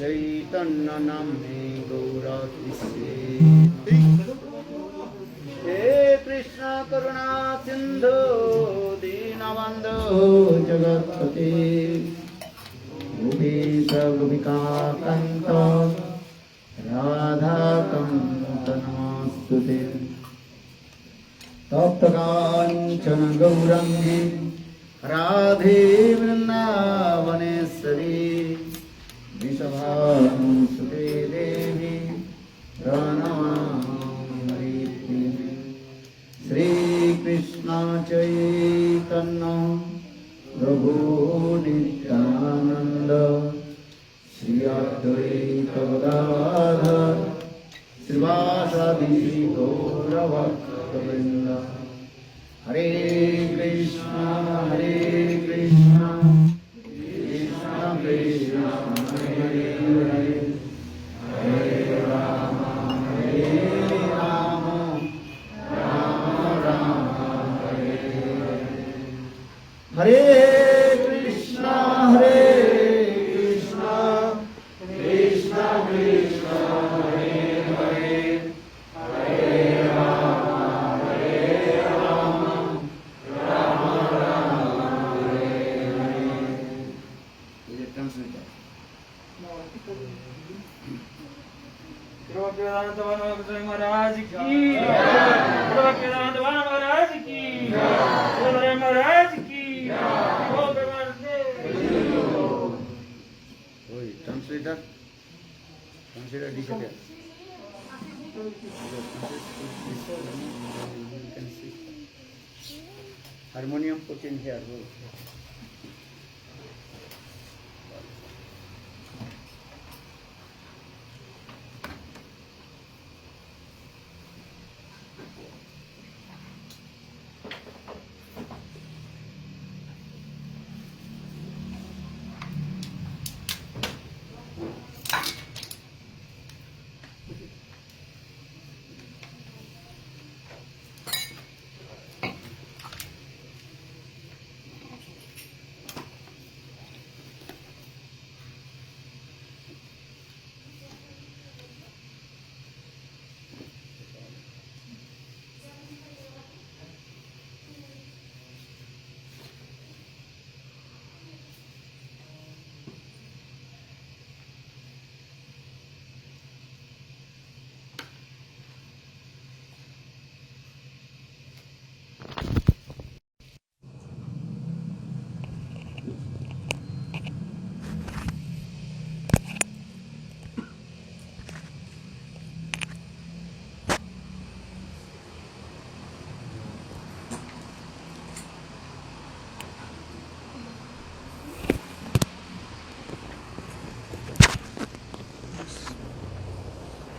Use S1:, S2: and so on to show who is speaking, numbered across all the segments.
S1: चैतन्य नाम्ने गौरतिष्ठे हे कृष्ण करुणा सिंधु दीनबंधु जगत्पते गोपीश गोपिका कांत राधाकांत नमस्तुते तप्त कांचन गौरंगी राधे वृंदावनेश्वरी वृषभानुसुते देवी प्रणमामि श्री कृष्ण चैतन्य प्रभु नित्यानंद श्री अद्वैत गदाधर श्रीवासादि गौरभक्तवृंद हरे Krishna Krishna Krishna Hare Hare Hare Ram Ram Ram Hare Hare Krishna Krishna Krishna Hare Hare Hare Ram Ram Ram Hare Hare. Is it translated?
S2: महाराज की महाराज की महाराज की
S1: Translator? Translator disappear. Harmonium put in here.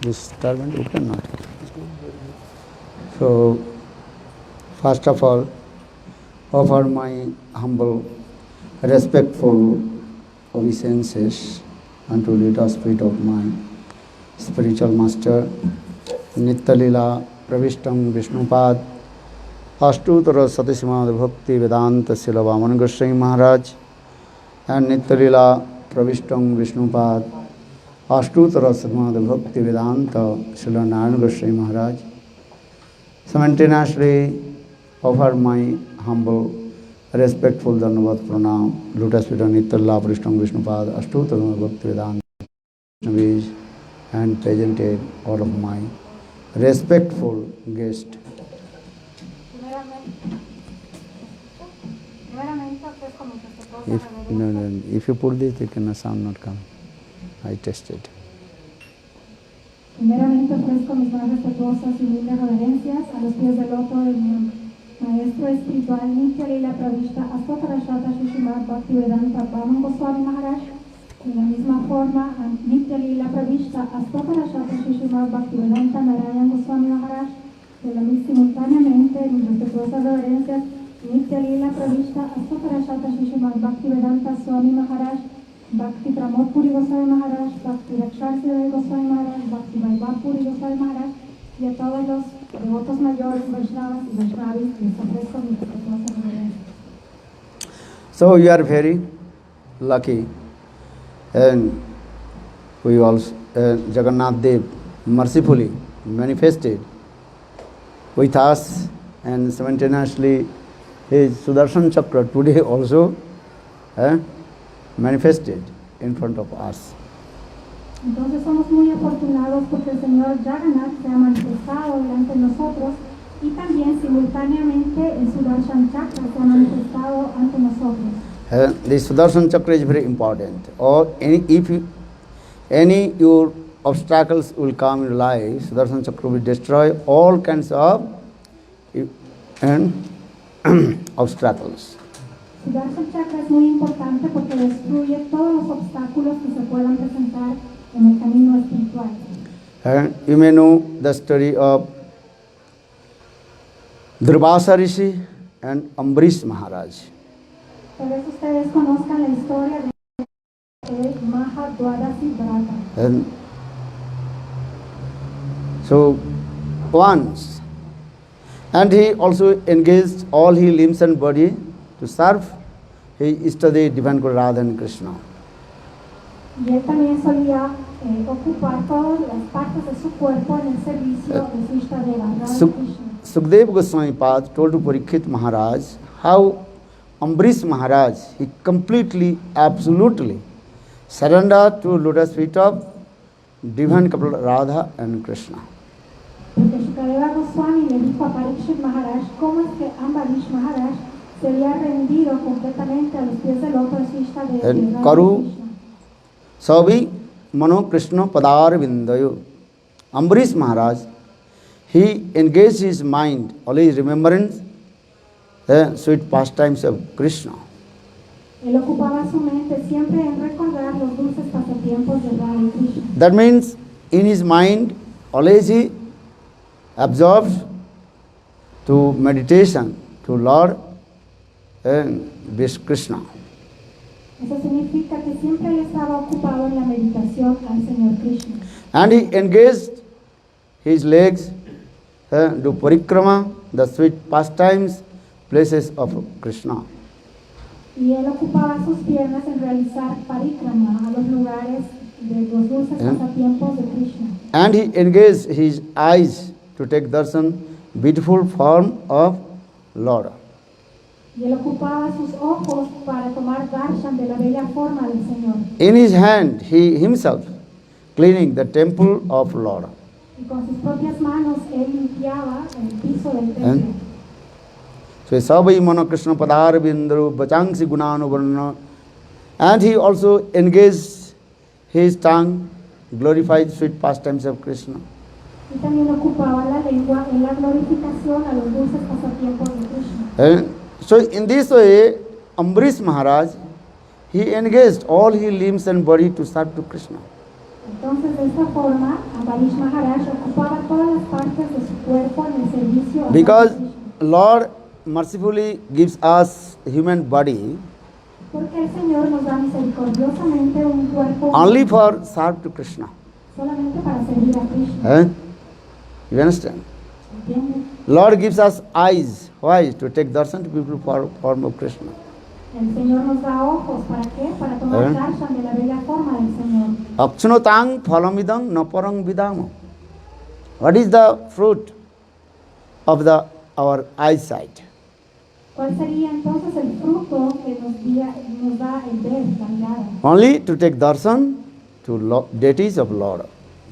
S1: This turban open or not? So, first of all, offer my humble, respectful obeisances unto the lotus feet of my spiritual master, Nitya-lila Pravishtam Vishnupad, Ashtutara Satismad Bhakti Vedanta Srila Vamana Goswami Maharaj, and Nitya-lila Pravishtam Vishnupad, Ashtutara Satismad Bhakti Vedanta Srila Narayana Goswami Maharaj. Simultaneously offer my humble, respectful Dhanavad Pranam, Lotus feet of Nitya-lila Pravishtam Vishnupad, Ashtutara Bhakti Vedanta and presented all of my respectful guests. If you put this, the sound not come. I tested.
S3: Primeramente ofrezco mis más respetuosas y humildes reverencias a los pies del loto de mi maestro espiritual Nitya-lila Pravishta Astotarashata Shishimad Bhaktivedanta Vamana Goswami Maharaj. De la misma forma, a Nitya-lila Pravishta Astotarashata Shishimad Bhaktivedanta Narayana Goswami Maharaj. Simultáneamente, mis respetuosas reverencias Nitya-lila Pravishta Astotarashata Shishimad Bhaktivedanta Swami Maharaj, Bhakti Pramod Puri Goswami Maharaj, Bhakti Raksharse Goswami Maharaj, Bhakti Vaibhav Puri Goswami Maharaj, y a todos los devotos mayores, Vaishnavas y Vaishnavis, les ofrezco mis respetuosas reverencias.
S1: So you are very lucky, and we also Jagannath Dev mercifully manifested with us, and simultaneously his Sudarshan Chakra today also manifested in front of us.
S3: Entonces somos muy afortunados porque el Señor Jagannath se ha manifestado delante de nosotros y también simultáneamente el Sudarshan Chakra se ha manifestado ante nosotros.
S1: The Sudarshan Chakra is very important. Or any your obstacles will come in life, Sudarshan Chakra will destroy all kinds of obstacles.
S3: Sudarshan Chakra es muy importante porque destruye todos los obstáculos que se puedan presentar en el camino espiritual.
S1: You may know the story of Durvasa Rishi and Ambarish Maharaj.
S3: Tal vez ustedes conozcan la historia de Mahadwadasi Brata.
S1: And so once, and he also engaged all his limbs and body to serve his Istade Divine Guru Radha and Krishna.
S3: Y él también solía ocupar todas las partes de su cuerpo en el servicio de su Ishtadeva, Radha y Krishna.
S1: Sukdev Goswami Pad told to Parikshit Maharaj how Ambarish Maharaj, he completely, absolutely surrendered to lotus feet of Divine couple Radha and Krishna.
S3: Porque Shukadeva Goswami le dijo a Parikshit Maharaj cómo es que Ambarish Maharaj se había rendido completamente a los pies del loto de su Ishtadeva, Radha y
S1: Karu
S3: Krishna.
S1: Savi Mano Krishna Padar Vindayo. Ambarish Maharaj, he engaged his mind, always remembrance the sweet pastimes of Krishna.
S3: Él ocupaba su mente siempre en recordar los dulces pasatiempos de Radha y Krishna.
S1: That means in his mind, always he absorbed to meditation to Lord Krishna.
S3: Eso significa que siempre él estaba ocupado en la meditación al Señor Krishna.
S1: And he engaged his legs to parikrama, the sweet pastimes, places of Krishna.
S3: Y él ocupaba sus piernas en realizar parikrama a los lugares de los dulces pasatiempos de Krishna.
S1: And he engaged his eyes to take darshan, beautiful form of Lord.
S3: Y él ocupaba sus ojos para tomar darshan de la bella forma del Señor.
S1: In his hand, he himself cleaning the temple of Lord.
S3: Y con sus propias manos él limpiaba el piso del templo.
S1: So Sabai Mano Krishna Padar Bindaru Bachangsi Gunanu Varna. And he also engaged his tongue, glorified sweet pastimes of Krishna.
S3: Y también ocupaba la lengua en la glorificación a los dulces pasatiempos de Krishna.
S1: So in this way, Ambarish Maharaj, he engaged all his limbs and body to serve to Krishna.
S3: Entonces, de esta forma, Ambarish Maharaj ocupaba todas las partes de su cuerpo en el servicio a
S1: Because
S3: Krishna.
S1: Lord mercifully gives us human body
S3: Porque el Señor nos da misericordiosamente un cuerpo
S1: only for serve to Krishna.
S3: solamente para servir a Krishna.
S1: You understand?
S3: ¿Entiendes?
S1: Lord gives us eyes. Why? To take darshan to people form of Krishna.
S3: El Señor nos da ojos, ¿para qué? Para tomar darshan de la bella forma del Señor.
S1: Akshunotang phalamidang naparang vidamo. What is the fruit of our eyesight?
S3: ¿Cuál sería entonces el fruto que nos da el ver, la mirada?
S1: Only to take darshan to deities of Lord.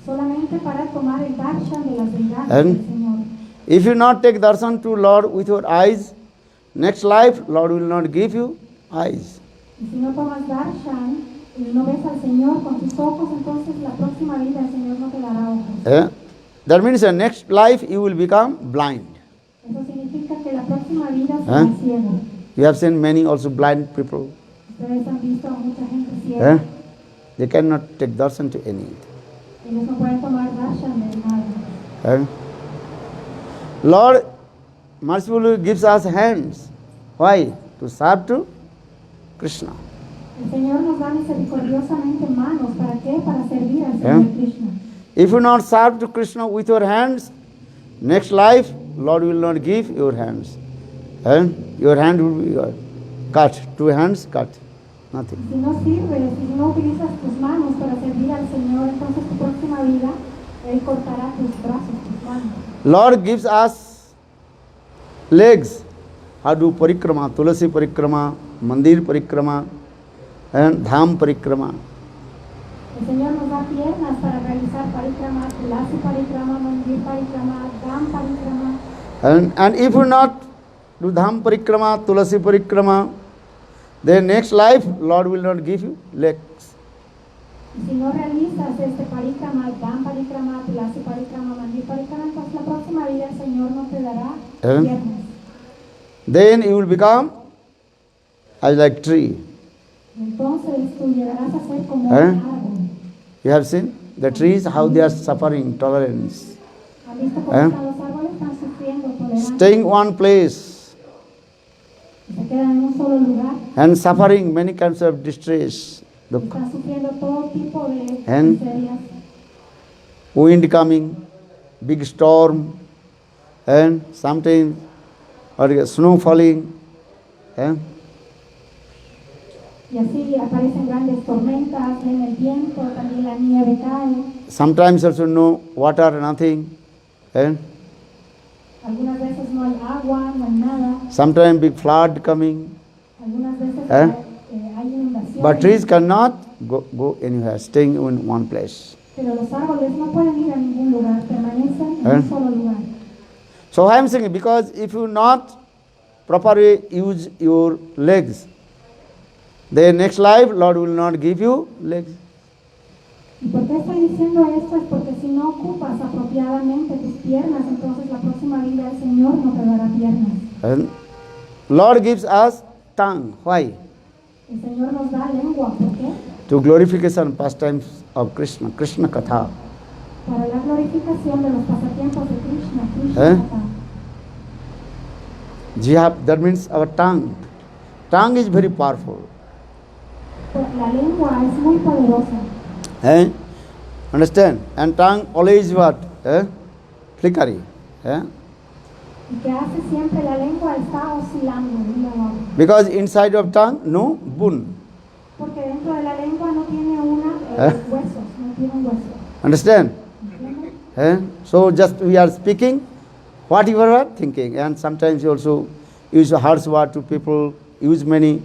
S3: Solamente para tomar el darshan de las deidades
S1: And
S3: del Señor.
S1: if you not take darshan to Lord with your eyes, next life Lord will not give you eyes.
S3: Y si no tomas darshan y no ves al Señor con tus ojos, entonces la próxima vida el Señor no te dará ojos.
S1: That means the next life you will become blind.
S3: Eso significa que la próxima vida será ciego.
S1: You have seen many also blind people.
S3: Ustedes han visto a mucha gente ciega.
S1: They cannot take darshan to any.
S3: Ellos no pueden tomar darshan de nada.
S1: Lord mercifully gives us hands. Why? To serve to Krishna.
S3: El Señor nos da misericordiosamente manos. ¿Para qué? Para servir al Señor Krishna.
S1: If you not serve to Krishna with your hands, next life Lord will not give your hands. Your hand will be cut. 2 hands cut. Nothing.
S3: Si no sirves, si no utilizas tus manos para servir servir al Señor, entonces tu próxima vida, Él cortará tus brazos, tus manos.
S1: Lord gives us legs. How to do parikrama, tulasi parikrama, mandir parikrama, and dham parikrama.
S3: El Señor nos da piernas para realizar parikrama, tulasi parikrama, mandir parikrama, dham parikrama.
S1: And if you not do dham parikrama, tulasi parikrama, then next life Lord will not give you legs.
S3: Y si no realizas este parikrama, dham parikrama, tulasi parikrama, mandir parikrama, entonces la próxima vida el Señor no te dará piernas.
S1: Then you will become as like tree.
S3: Entonces tú llegarás a ser como
S1: ¿Eh?
S3: un árbol.
S1: You have seen the trees, how they are suffering tolerance.
S3: ¿Han visto cómo
S1: ¿Eh?
S3: están los árboles? Están sufriendo tolerancia.
S1: Staying one place
S3: Se quedan en un solo lugar.
S1: and suffering many kinds of distress. The
S3: Están sufriendo todo tipo de
S1: And-
S3: miserias.
S1: wind coming, big storm, and sometimes or snow falling.
S3: Y así aparecen grandes tormentas, ven el viento, también la nieve cae.
S1: Sometimes also no water, nothing.
S3: Algunas veces no hay agua, no hay nada.
S1: Sometimes big flood coming.
S3: Algunas veces
S1: ¿Eh?
S3: hay inundaciones.
S1: But trees cannot go anywhere, staying in one place.
S3: Pero los árboles no pueden ir a ningún lugar, permanecen en
S1: ¿Eh?
S3: un solo lugar.
S1: So I am saying, because if you not properly use your legs, then next life Lord will not give you legs.
S3: ¿Y por qué estoy diciendo esto? Es porque si no ocupas apropiadamente tus piernas, entonces la próxima vida el Señor no te dará piernas.
S1: And Lord gives us tongue. Why?
S3: El Señor nos da lengua, ¿por qué?
S1: To glorification pastimes of Krishna, Krishna Katha.
S3: Para la glorificación de los pasatiempos de Krishna, Krishna
S1: ¿Eh?
S3: Katha.
S1: Jihad, that means our tongue. Tongue is very powerful.
S3: La lengua es muy poderosa.
S1: Understand? And tongue always what? Flickery.
S3: ¿Y qué hace siempre? La lengua está oscilando de un lado a otro.
S1: Because inside of tongue, no bone.
S3: Porque dentro de la lengua no tiene huesos, no tiene un hueso.
S1: Understand?
S3: ¿Entiendes?
S1: So just we are speaking what you are thinking, and sometimes you also use a harsh word to people, use many,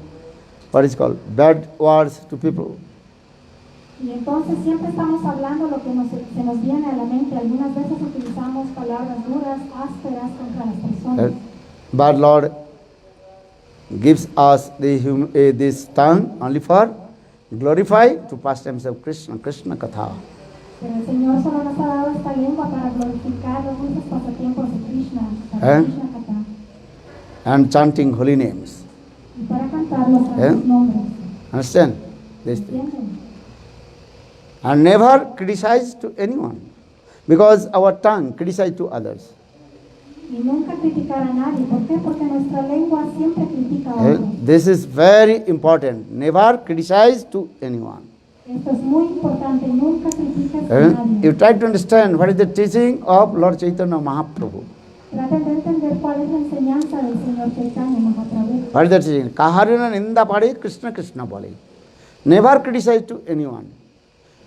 S1: what is called, bad words to people.
S3: Y entonces siempre estamos hablando lo que se nos viene a la mente. Algunas veces utilizamos palabras duras, ásperas contra las personas.
S1: But Lord gives us this tongue only for glorify to pastimes of Krishna, Krishna Katha.
S3: Pero el Señor solo nos ha dado esta lengua para glorificar los dulces pasatiempos de Krishna, para Krishna Katha,
S1: And chanting holy names.
S3: y para cantar los santos nombres.
S1: Understand? This thing.
S3: ¿Entienden?
S1: And never criticize to anyone, because our tongue criticize to others.
S3: Y nunca criticar a nadie. ¿Por qué? Porque nuestra lengua siempre critica a otros.
S1: This is very important. Never criticize to anyone.
S3: Esto es muy importante. Nunca critiques a nadie.
S1: You try to understand what is the teaching of Lord Chaitanya Mahaprabhu.
S3: Traten de entender cuál es la enseñanza del Señor Chaitanya Mahaprabhu.
S1: What is the teaching? Kaharina ninda pade Krishna Krishna bole. Never criticize to anyone.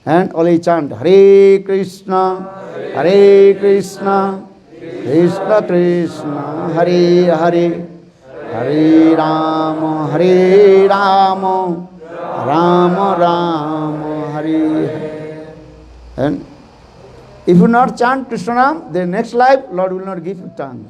S1: And only chant Hare Krishna, Hare Krishna, Krishna Krishna, Hare Hare, Hare Rama, Hare Rama, Rama Rama, Hare Hare. And if you not chant Krishna Nam, then next life Lord will not give you tongue.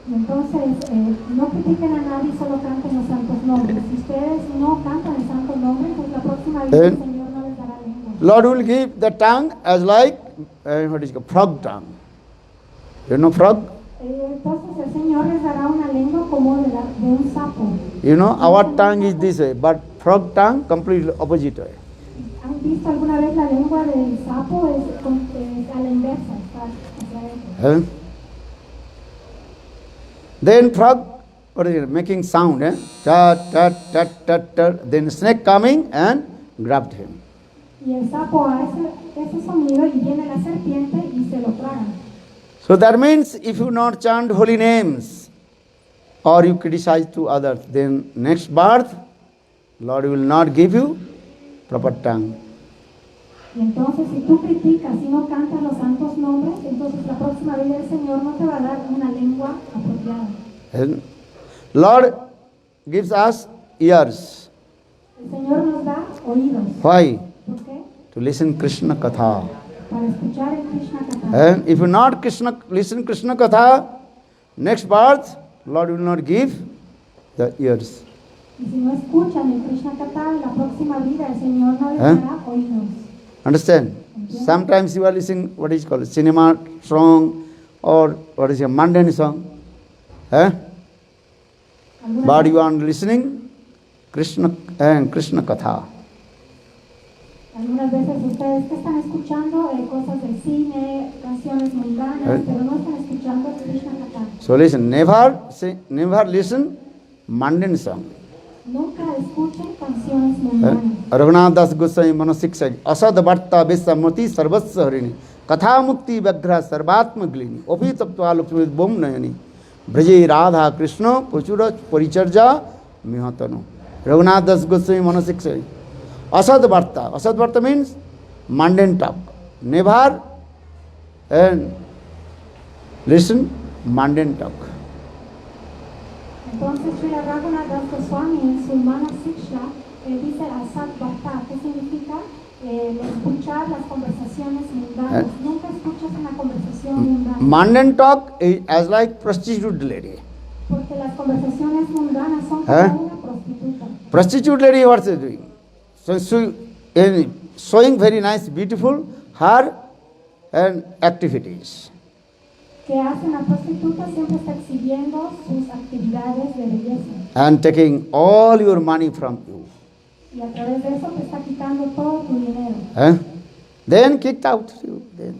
S3: Y entonces, no critiquen a nadie, solo canten los santos nombres. Si ustedes no cantan el santo nombre, pues la próxima vida el Señor no les dará lengua.
S1: Lord will give the tongue as like, what is it called, frog tongue. You know frog?
S3: Entonces el Señor les dará una lengua como de un sapo.
S1: You know, our tongue is this way, but frog tongue completely opposite way.
S3: ¿Han visto alguna vez la lengua del sapo? Es a la inversa, está hacia adentro.
S1: Then frog, what is it, making sound, tut, tut, tut, tut, tut. Then snake coming and grabbed him.
S3: Y el sapo hace ese sonido y viene la serpiente y se lo traga.
S1: So that means if you not chant holy names or you criticize to others, then next birth, Lord will not give you proper tongue.
S3: Y entonces, si tú criticas y no cantas los santos nombres, entonces la próxima vida el Señor no te va a dar una lengua apropiada.
S1: And Lord gives us ears.
S3: El Señor nos da oídos.
S1: Why?
S3: ¿Por qué?
S1: To listen Krishna Katha.
S3: Para escuchar el Krishna Katha.
S1: And if you not listen Krishna Katha, next birth, Lord will not give the ears.
S3: Y si no escuchan el Krishna Katha, en la próxima vida el Señor no les dará oídos.
S1: Understand? Sometimes you are listening what is called cinema song or what is a mundane song. But you are listening Krishna and Krishna Katha.
S3: Algunas veces ustedes que están escuchando cosas del cine, canciones mundanas, pero no están escuchando el Krishna Katha.
S1: So listen, never listen mundane song.
S3: Nunca escuchen canciones mundanas.
S1: Raghunath Das Goswami Manasiksha Asad Bhatta Visamati Sarvasya Harini Katha Mukti Vyagra Sarvatma Glini Opi Taptva Lupsumit Bom Nayani Braje Radha Krishna Puchura Paricharja Mihatanu. Raghunath Das Goswami Manasiksha Asad Bhatta means mundane talk. Never and listen mundane talk.
S3: Entonces, Srila Raghunath Das Goswami en su Mana Siksha dice Asat Bhatta, ¿qué significa? Escuchar las conversaciones mundanas. Nunca escuchas una conversación mundana.
S1: Mundane talk is as like prostitute lady.
S3: Porque las conversaciones mundanas son como una prostituta.
S1: Prostitute lady, what is doing? So showing very nice, beautiful her and activities.
S3: Que hace una prostituta siempre está exhibiendo sus actividades de belleza.
S1: And taking all your money from you.
S3: Y a través de eso te está quitando todo tu dinero.
S1: Then kicked out you. Then.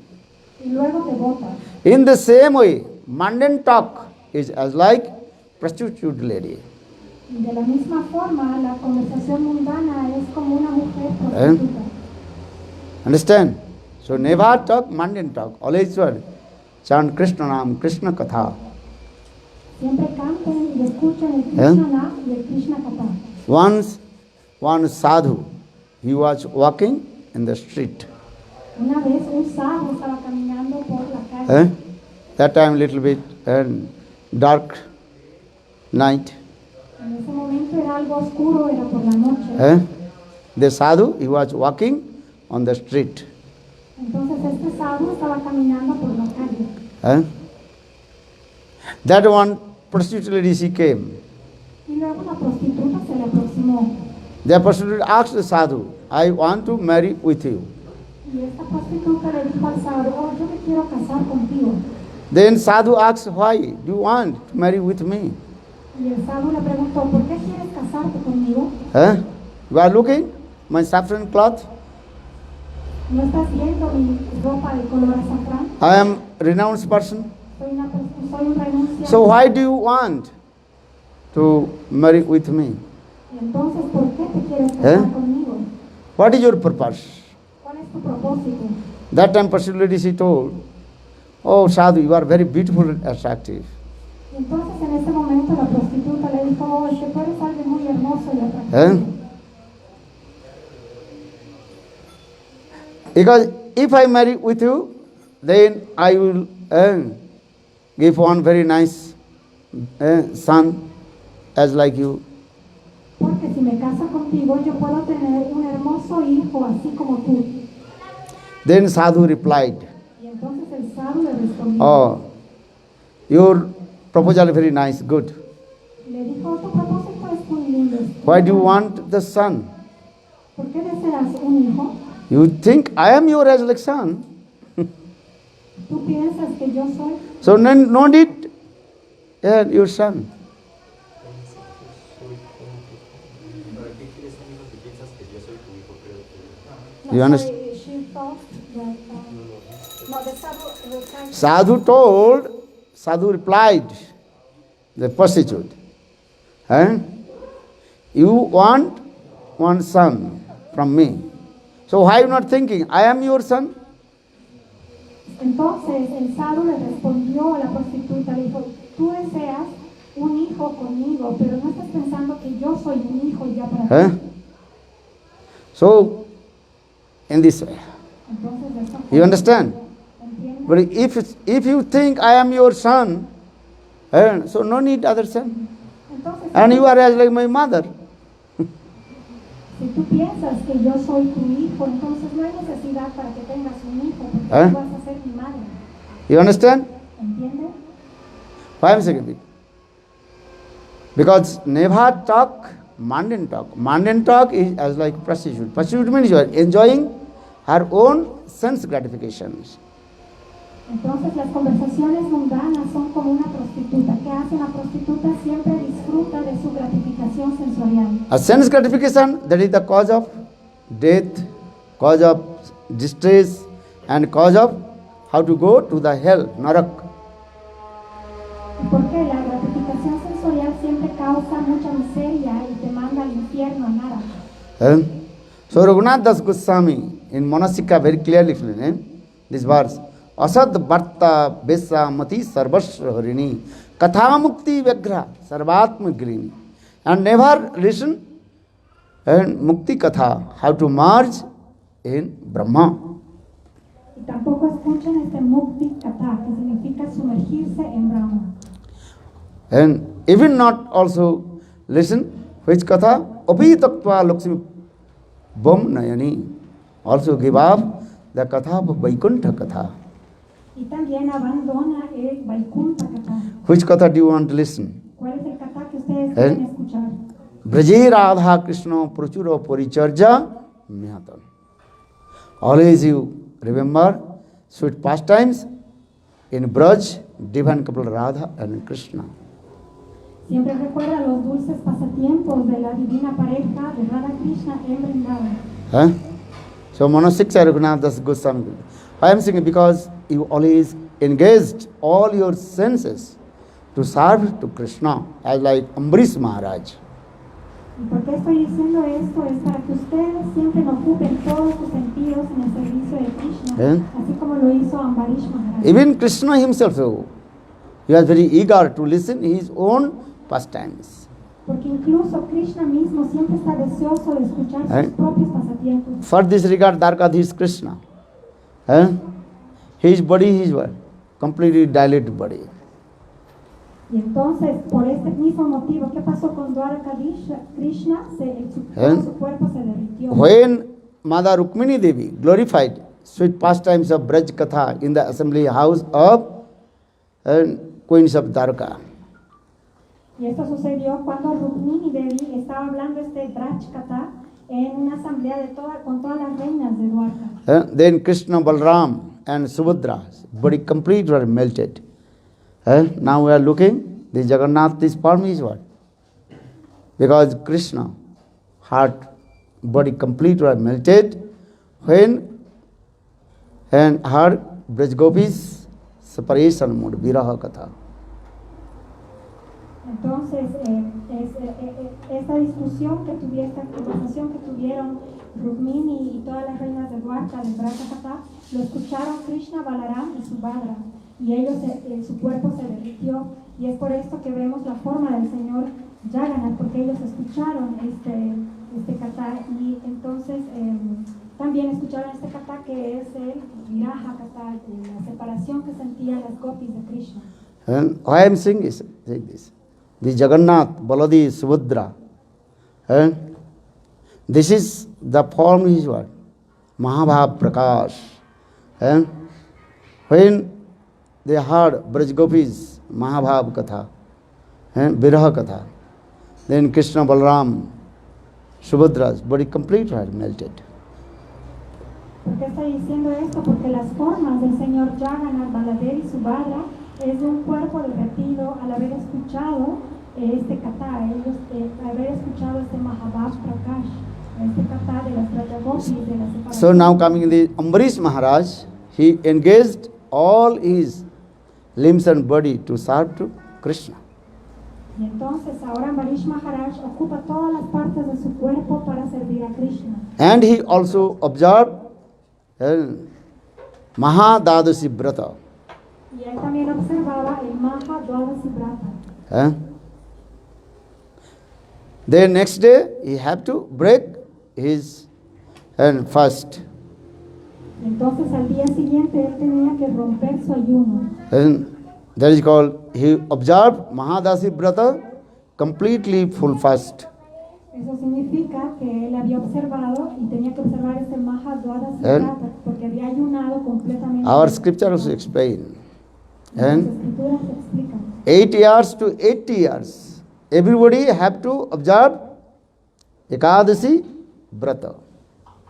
S3: Y luego te bota.
S1: In the same way, mundane talk is as like prostitute lady.
S3: Y de la misma forma, la conversación mundana es como una mujer prostituta.
S1: Understand? So never talk mundane talk. Always what? Chant Krishna Nam, Krishna Katha.
S3: Siempre canten y escuchen el Krishna Nam y el Krishna Katha.
S1: Once, one sadhu, he was walking in the street.
S3: Una vez un sadhu estaba caminando por la calle.
S1: That time little bit dark night.
S3: En ese momento era algo oscuro, era por la noche.
S1: The sadhu, he was walking on the street.
S3: Entonces este sadhu estaba caminando por la calle.
S1: That one prostitute lady, she came.
S3: Y luego la prostituta se le aproximó.
S1: The prostitute asked the sadhu, I want to marry with you.
S3: Y esta prostituta le dijo al sadhu, oh, yo me quiero casar contigo.
S1: Then sadhu asked, why do you want to marry with me?
S3: Y el sadhu le preguntó, ¿por qué quieres casarte conmigo?
S1: You are looking my saffron cloth.
S3: ¿No estás viendo mi ropa de color azafrán?
S1: I am renounced person.
S3: Soy un renunciante.
S1: So why do you want to marry with me?
S3: Y entonces, ¿por qué te quieres casar conmigo?
S1: What is your purpose?
S3: ¿Cuál es tu propósito?
S1: That time prostitute lady, she told, oh sadhu, you are very beautiful and attractive.
S3: Y entonces en ese momento la prostituta le dijo, oh, tú eres alguien muy hermoso y atractivo.
S1: Because if I marry with you, then I will give one very nice son as like you.
S3: Porque si me caso contigo, yo puedo tener un hermoso hijo así como tú.
S1: Then sadhu replied,
S3: Y entonces el sadhu le respondió.
S1: oh, your proposal is very nice, good.
S3: Le dijo, tu propósito es muy lindo.
S1: Why do you want the son?
S3: ¿Por qué deseas un hijo?
S1: You think I am your as like son.
S3: ¿Tú piensas que yo soy?
S1: So no need your son. You understand?
S3: She thought that, no, the sadhu replied.
S1: Sadhu replied, the prostitute, you want one son from me. So why are you not thinking, I am your son?
S3: Entonces el sadhu le respondió a la prostituta, le dijo, tú deseas un hijo conmigo, pero no estás pensando que yo soy un hijo ya para ti.
S1: So, in this way,
S3: Entonces, esto
S1: You understand?
S3: entiende.
S1: But if you think I am your son, so no need other son.
S3: Entonces,
S1: And you are as like my mother.
S3: si tú piensas que yo soy tu hijo, entonces no hay necesidad para que tengas un hijo, porque
S1: ¿Eh?
S3: tú vas a ser mi madre.
S1: You understand?
S3: ¿Entiendes?
S1: Why I am saying it? Because never talk, mundane talk. Mundane talk is as like prostitute. Prostitute means you are enjoying her own sense gratifications.
S3: Entonces las conversaciones mundanas son como una prostituta. ¿Qué hace una prostituta? Siempre disfruta de su gratificación sensorial.
S1: A sense gratification, that is the cause of death, cause of distress, and cause of how to go to the hell, narak.
S3: ¿Y por qué? La gratificación sensorial siempre causa mucha miseria y te manda al infierno, a Nara.
S1: So Raghunath Das Goswami in Manasika very clearly explained this verse. Asad Bharta Besa Mati Sarvasra Harini Katha Mukti Vyagra Sarvatma Grini. And never listen and Mukti Katha, how to merge in Brahma.
S3: Y tampoco escuchen este mukti kata, que significa sumergirse en Brahma.
S1: And even not also listen which Katha Api Tattva Lakshmi Bom Nayani. Also give up the Katha of Vaikuntha Katha.
S3: Y también abandona el Vaikunta kata.
S1: Which Katha do you want to listen?
S3: ¿Cuál es el kata que ustedes quieren escuchar?
S1: Braje Radha Krishna Prachura Paricharja Myatan. Always you remember sweet pastimes in Braj, divine couple Radha and Krishna.
S3: Siempre recuerda los dulces pasatiempos de la divina pareja de Radha Krishna en Vrindavan.
S1: Huh? So Manasiksha Raghunath Das Goswami. I am saying because you always engaged all your senses to serve to Krishna as like Ambarish Maharaj.
S3: ¿Y por qué estoy diciendo esto? Es para que ustedes siempre ocupen todos sus sentidos en el servicio de Krishna, así como lo hizo Ambarish Maharaj.
S1: Even Krishna himself, he was very eager to listen his own pastimes.
S3: Porque incluso Krishna mismo siempre está deseoso de escuchar sus propios pasatiempos.
S1: For this regard, Dwarkadhish Krishna. His body, his what? Completely dilated body.
S3: Y entonces, por este mismo motivo, ¿qué pasó con Dwarkadhish Krishna? Todo su cuerpo se derritió.
S1: When Mother Rukmini Devi glorified sweet pastimes of Braj Katha in the assembly house of Queens of Dwarka.
S3: Y esto sucedió cuando Rukmini Devi estaba hablando este Braj Katha en una asamblea con todas las reinas de Dwarka.
S1: Then Krishna, Balram and Subhadra's body complete were melted. Now we are looking, this Jagannath, this form is what? Because Krishna, heart, body complete were melted when and her Braj Gopis separation mode, Viraha Katha.
S3: Entonces, esta discusión que tuvieron, esta conversación que tuvieron Rukmini y todas las reinas de Dwarka, de Braja Katha, lo escucharon Krishna, Balaram y Subhadra, y ellos, su cuerpo se derritió, y es por esto que vemos la forma del Señor Jagannath, porque ellos escucharon este Katha, y entonces también escucharon este Katha que es el Viraha Katha, la separación que sentían las gopis de Krishna.
S1: And why I am saying is this. The Jagannath, Baladi, Subhadra. This is the form is what? Mahabhav Prakash. When they heard Braj Gopis, Mahabhav Katha, Viraha Katha, then Krishna, Balram, Subhadra's body completely had melted.
S3: ¿Por qué estoy diciendo esto? Porque las formas del Señor Jagannath, Baladev y Subhadra es de un cuerpo derretido al haber escuchado este Katha, ellos haber escuchado este Mahabhav Prakash, este Katha de las Brajagopis, de la separación.
S1: So now coming in the Ambarish Maharaj, he engaged all his limbs and body to serve to Krishna.
S3: Y entonces ahora Ambarish Maharaj ocupa todas las partes de su cuerpo para servir a Krishna.
S1: And he also observed Mahadadasi Brata.
S3: Y él también observaba el Maha Dwadasi Brata.
S1: Then next day he had to break his fast.
S3: Entonces al día siguiente él tenía que romper su ayuno.
S1: And that is called, he observed Mahadasi Brata completely full fast.
S3: Eso significa que él había observado y tenía que observar ese Mahadwada
S1: And
S3: Siddhartha porque había ayunado completamente.
S1: our scripture also explain.
S3: Las
S1: And
S3: escrituras explican.
S1: 8 years to 80 years, everybody have to observe Ekadasi Brata.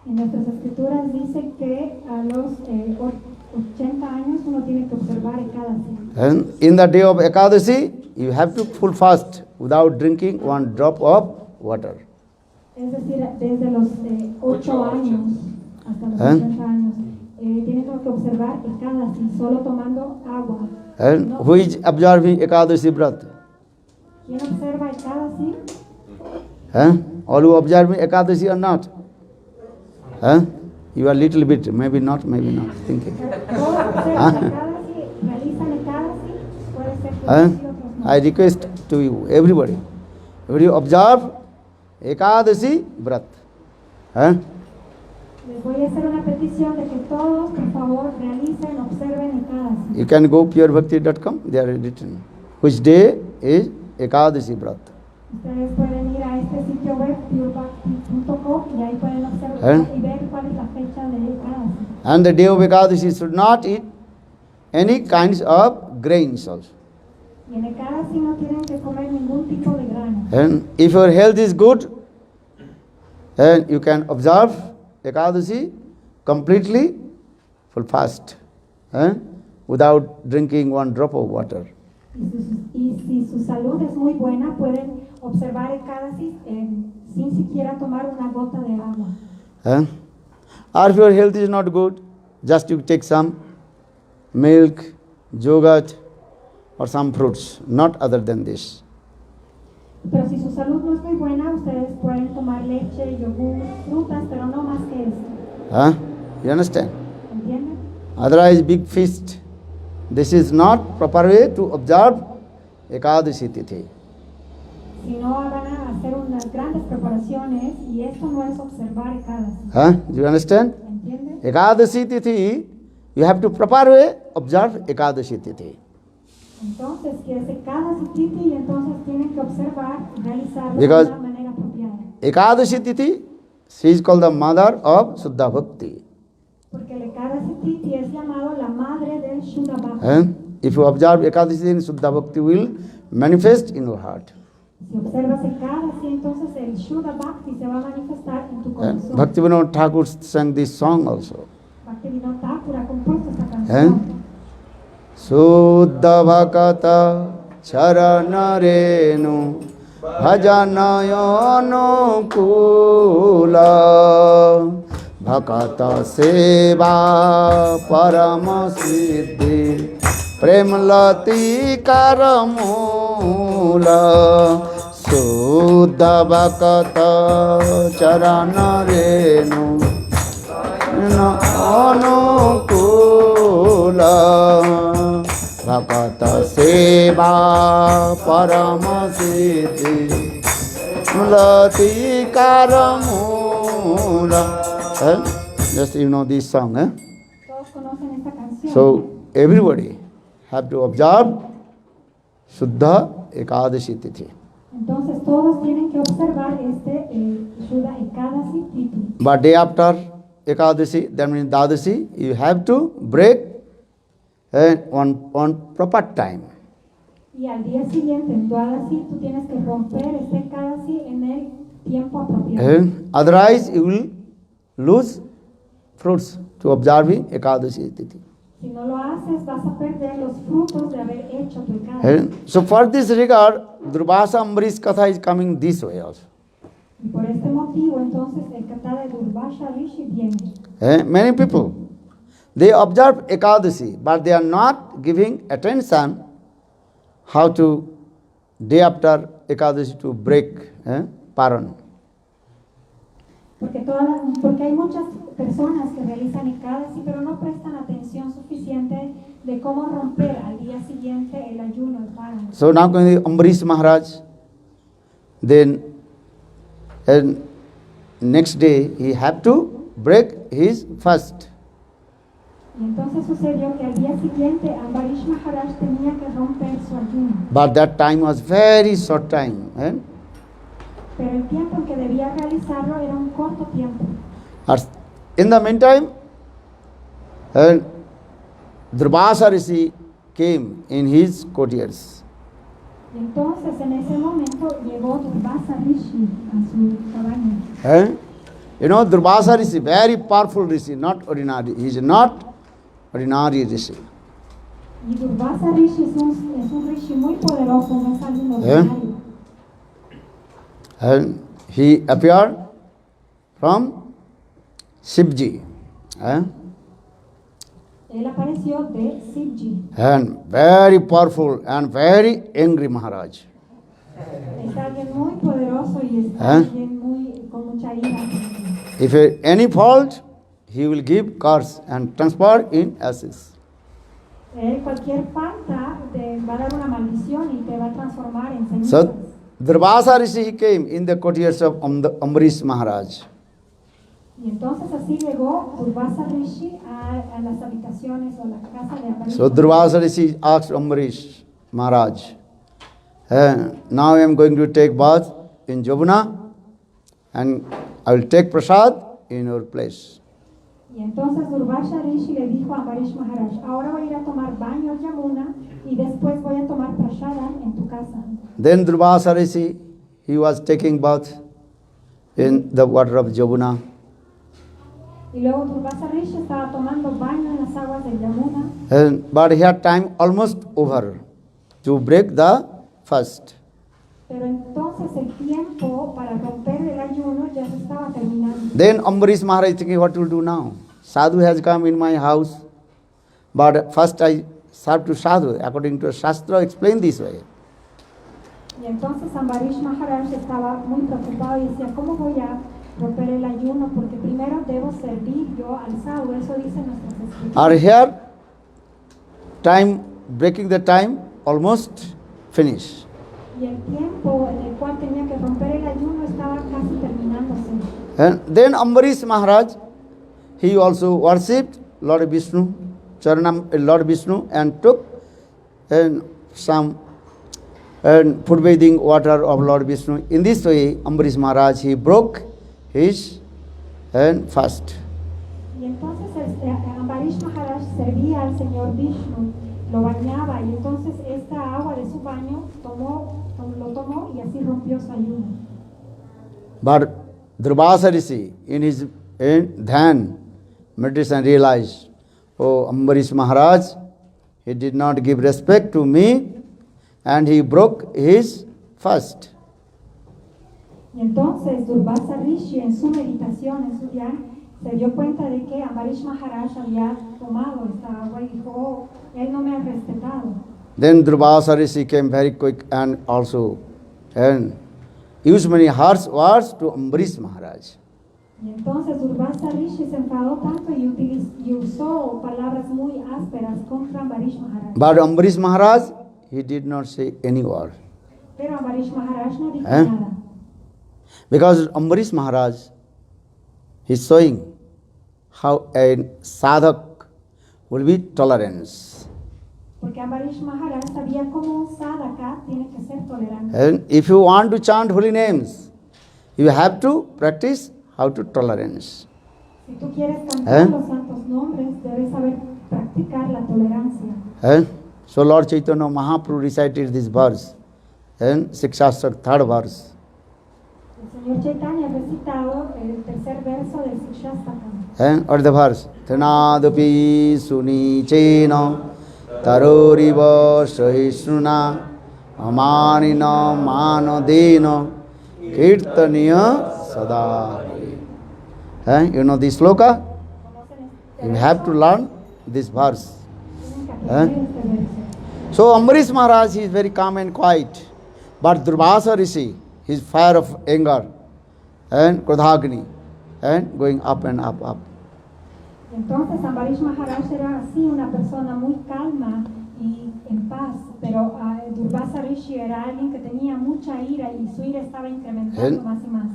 S3: En nuestras escrituras dice que a los 80 años uno tiene que observar Ekadasi.
S1: And in the day of Ekadasi, you have to full fast without drinking one drop of water.
S3: Es decir, desde los 8 años hasta los
S1: ¿Eh?
S3: 80 años, tiene que observar Ekadasi solo tomando agua.
S1: And
S3: No.
S1: who is observing Ekadasi Brata?
S3: ¿Quién observa Ekadasi?
S1: All who observing Ekadasi or not? You are little bit, maybe not thinking.
S3: Todos observan Ekadasi, realizan Ekadasi, puede ser que
S1: Huh?
S3: sí, otros no.
S1: I request to you, everybody observe Ekadasi Brat.
S3: Les voy a hacer una petición de que todos, por favor, realicen, observen Ekadasi.
S1: You can go purebhakti.com, there is written which day is Ekadasi Brat.
S3: Ustedes pueden ir a este sitio web, purebhakti.com, y ahí pueden observar
S1: ¿Eh?
S3: y ver cuál es la fecha de Ekadasi.
S1: And the day of Ekadasi should not eat any kinds of grains also.
S3: Y en Ekadasi no tienen que comer ningún tipo de grano.
S1: And if your health is good, then you can observe Ekadasi completely full fast, without drinking one drop of water.
S3: Y si su salud es muy buena, pueden observar Ekadasi sin siquiera tomar una gota de agua.
S1: Or if your health is not good, just you take some milk, yogurt, or some fruits, not other than this.
S3: Pero si su salud no es muy buena, ustedes pueden tomar leche, yogur, frutas, pero no más que eso.
S1: You understand?
S3: ¿Entienden?
S1: Otherwise, big feast. This is not proper way to observe Ekadasi Tithi.
S3: Si no, van a hacer unas grandes preparaciones y esto no es observar Ekadasi.
S1: Do you understand?
S3: ¿Entienden?
S1: Ekadasi Tithi, you have to proper way observe Ekadasi Tithi.
S3: Entonces, que es Ekadasi Tithi y entonces tienen que observar y realizarlo
S1: Because-
S3: de una manera apropiada.
S1: Ekadasi Tithi, she is called the mother of Suddha Bhakti.
S3: Porque el Ekadasi Tithi es llamado la madre del Shuddha Bhakti.
S1: If you observe Ekadasi, then Suddha Bhakti will manifest in your heart.
S3: Si observas Ekadasi, entonces el Shuddha Bhakti se va a manifestar en tu corazón.
S1: Bhaktivinoda Thakur sang this song also.
S3: Bhaktivinoda Thakur ha compuesto esta canción.
S1: Suddha Bhakata Charanarenu Bhajanayano Kula Bhakata Seva Parama Siddhi Premlati Karamula Suddha Bhakata Charanarenu Anukula Bhakata Seva Parama Siddhi Mulati Karamula. Just you know this song.
S3: Todos conocen esta canción.
S1: So everybody have to observe Shuddha Ekadashi Tithi.
S3: Entonces todos tienen que observar este Shuddha Ekadasi Tithi.
S1: But day after Ekadashi, that means Dadashi, you have to break on proper time.
S3: Y al día siguiente, en Dwadasi, tú tienes que romper este Ekadasi en el tiempo apropiado.
S1: Otherwise, you will lose fruits to observing Ekadashi Tithi.
S3: Si no lo haces, vas a perder los frutos de haber hecho tu Ekadasi.
S1: So for this regard, Durvasa Ambarish Katha is coming this way also.
S3: Y por este motivo, entonces, el Katha de Durvasha Rishi viene.
S1: Many people, they observe Ekadashi, but they are not giving attention how to, day after Ekadashi, to break Paran.
S3: Porque hay muchas personas que realizan Ekadasi, pero no prestan atención suficiente de cómo romper al día siguiente el ayuno, el Paran.
S1: So now going to Ambarish Maharaj, then next day he have to break his fast.
S3: Y entonces sucedió que al día siguiente Ambarish Maharaj tenía que romper su ayuno.
S1: But that time was very short time.
S3: Pero el tiempo en que debía realizarlo era un corto tiempo.
S1: In the meantime, Durvasa Rishi came in his courtiers.
S3: Y entonces en ese momento llegó Durvasa Rishi a su cabaña.
S1: You know, Durvasa Rishi, very powerful Rishi, not ordinary. He is not ordinary Rishi.
S3: Y Durvasa Rishi es un Rishi muy poderoso, no es alguien ordinario.
S1: And he appeared from Shivji.
S3: Él apareció de Shivji.
S1: And very powerful and very angry Maharaj.
S3: Es alguien muy poderoso y es alguien con mucha ira.
S1: If any fault, he will give curse and transfer in ashes.
S3: Cualquier falta te va a dar una maldición y te va a transformar en cenizas.
S1: So, Durvasa Rishi came in the courtiers of Ambarish Maharaj.
S3: Y entonces así llegó Durvasa Rishi a las habitaciones o la casa de Ambarish.
S1: So Durvasa Rishi asked Ambarish Maharaj, now I am going to take bath in Jamuna and I will take prasad in your place.
S3: Y entonces Durvasa Rishi le dijo a Ambarish Maharaj, ahora voy a ir a tomar baño en Yamuna y después voy a tomar prasada en tu casa.
S1: Then Durvasa Rishi, he was taking bath in the water of Jamuna.
S3: Y luego Durvasa Rishi estaba tomando baño en las aguas de Yamuna.
S1: But he had time almost over to break the fast.
S3: Pero entonces el tiempo para romper el ayuno ya se estaba terminando.
S1: Then Ambarish Maharaj thinking, what to do now? Sadhu has come in my house, but first I serve to Sadhu. According to Shastra, explain this way.
S3: Y entonces Ambarish Maharaj estaba muy preocupado y decía, ¿cómo voy a romper el ayuno? Porque primero debo servir yo al Sadhu, eso dice nuestras escrituras.
S1: Or here, time, breaking the time, almost finished.
S3: Y el tiempo en el cual tenía que romper el ayuno estaba casi terminándose.
S1: And then Ambarish Maharaj, he also worshipped Lord Vishnu, Charanam, Lord Vishnu, and took some food bathing water of Lord Vishnu. In this way, Ambarish Maharaj, he broke his fast.
S3: Y entonces Ambarish Maharaj servía al Señor Vishnu, lo bañaba y entonces esta agua de su baño lo tomó y así rompió su ayuno.
S1: But Durvasa Rishi, in his dhyan, meditation, realized, oh, Ambarish Maharaj, he did not give respect to me and he broke his fast.
S3: Y entonces Durvasa Rishi en su meditación, en su dhyan, se dio cuenta de que Ambarish Maharaj había tomado esta agua y dijo, oh, él no me ha respetado.
S1: Then Durvasa Rishi came very quick and also used many harsh words to Ambarish Maharaj.
S3: Y entonces Durvasa Rishi se enfadó tanto y usó palabras muy ásperas contra Ambarish Maharaj.
S1: But Ambarish Maharaj, he did not say any word.
S3: Pero Ambarish Maharaj no dijo nada.
S1: Because Ambarish Maharaj, he is showing how a sadhak will be tolerance.
S3: Porque Ambarish Maharaj sabía cómo un sadhaka tiene que ser tolerante.
S1: And if you want to chant holy names, you have to practice how to tolerance.
S3: Si tú quieres cantar los santos nombres, debes saber practicar la tolerancia.
S1: So Lord Chaitanya Mahaprabhu recited this verse, and Sikshastra, third verse.
S3: El Señor Chaitanya ha recitado el tercer verso del Sikshastakam.
S1: Or the verse, Thanadapi sunichena taroriva sahisnuna amanina manadena kirtaniya sada. You know this sloka? You have to learn this verse. So Ambarish Maharaj is very calm and quiet, but Durvasa Rishi, his fire of anger and Krodhagni and going up and up, up.
S3: Entonces Ambarish Maharaj era así una persona muy calma y en paz, pero Durvasa Rishi era alguien que tenía mucha ira y su ira estaba incrementando más y más.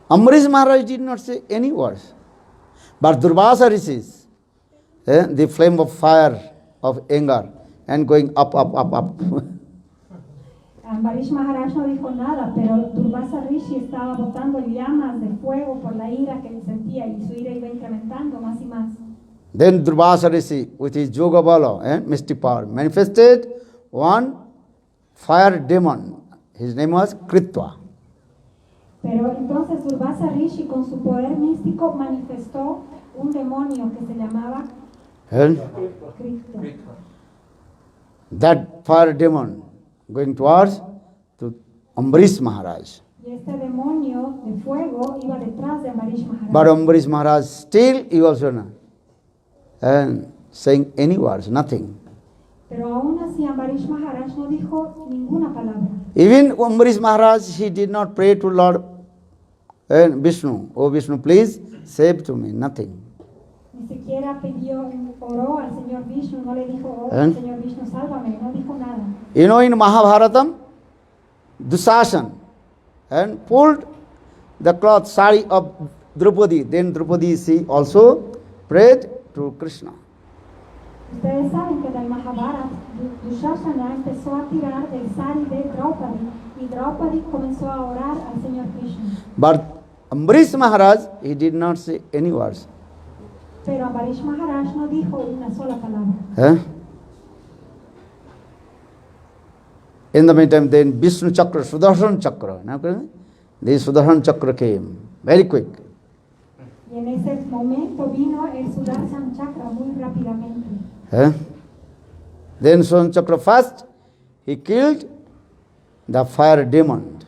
S1: Ambarish Maharaj did not say any words, but Durvasa Rishi, the flame of fire of anger and going up, up, up, up.
S3: Ambarish Maharaj no dijo nada, pero Durvasa Rishi estaba botando llamas de fuego por la ira que él sentía y su ira iba incrementando más y más.
S1: Then Durvasa Rishi, with his yoga bala, mystic power, manifested one fire demon. His name was Kritva.
S3: Pero entonces Durvasa Rishi con su poder místico manifestó un demonio que se llamaba
S1: And
S3: Krishna.
S1: that fire demon going towards to Ambarish Maharaj.
S3: Y este demonio de fuego iba detrás de Ambarish Maharaj.
S1: But Ambarish Maharaj still he was not saying any words, nothing.
S3: Pero aún así Ambarish Maharaj no dijo ninguna palabra.
S1: Even Ambarish Maharaj, he did not pray to Lord Vishnu. Oh Vishnu, please save to me. Nothing.
S3: Ni siquiera oró al Señor Vishnu, no le dijo, oh,
S1: ¿Eh?
S3: Señor Vishnu, sálvame, no dijo nada.
S1: You know, in Mahabharatam, Dushasan and pulled the cloth sari of Draupadi. Then Draupadi, she also prayed to Krishna.
S3: Ustedes saben que en el Mahabharata, Dushasana empezó a tirar del sari de Draupadi y Draupadi comenzó a orar al Señor Krishna.
S1: But Ambarish Maharaj, he did not say any words.
S3: Pero Ambarish Maharaj no dijo una sola palabra.
S1: In the meantime, then Vishnu Chakra, Sudarshan Chakra. The Sudarshan Chakra came very quick.
S3: Y en ese momento vino el Sudarshan Chakra muy rápidamente.
S1: Then Sudarshan Chakra first, he killed the fire demon.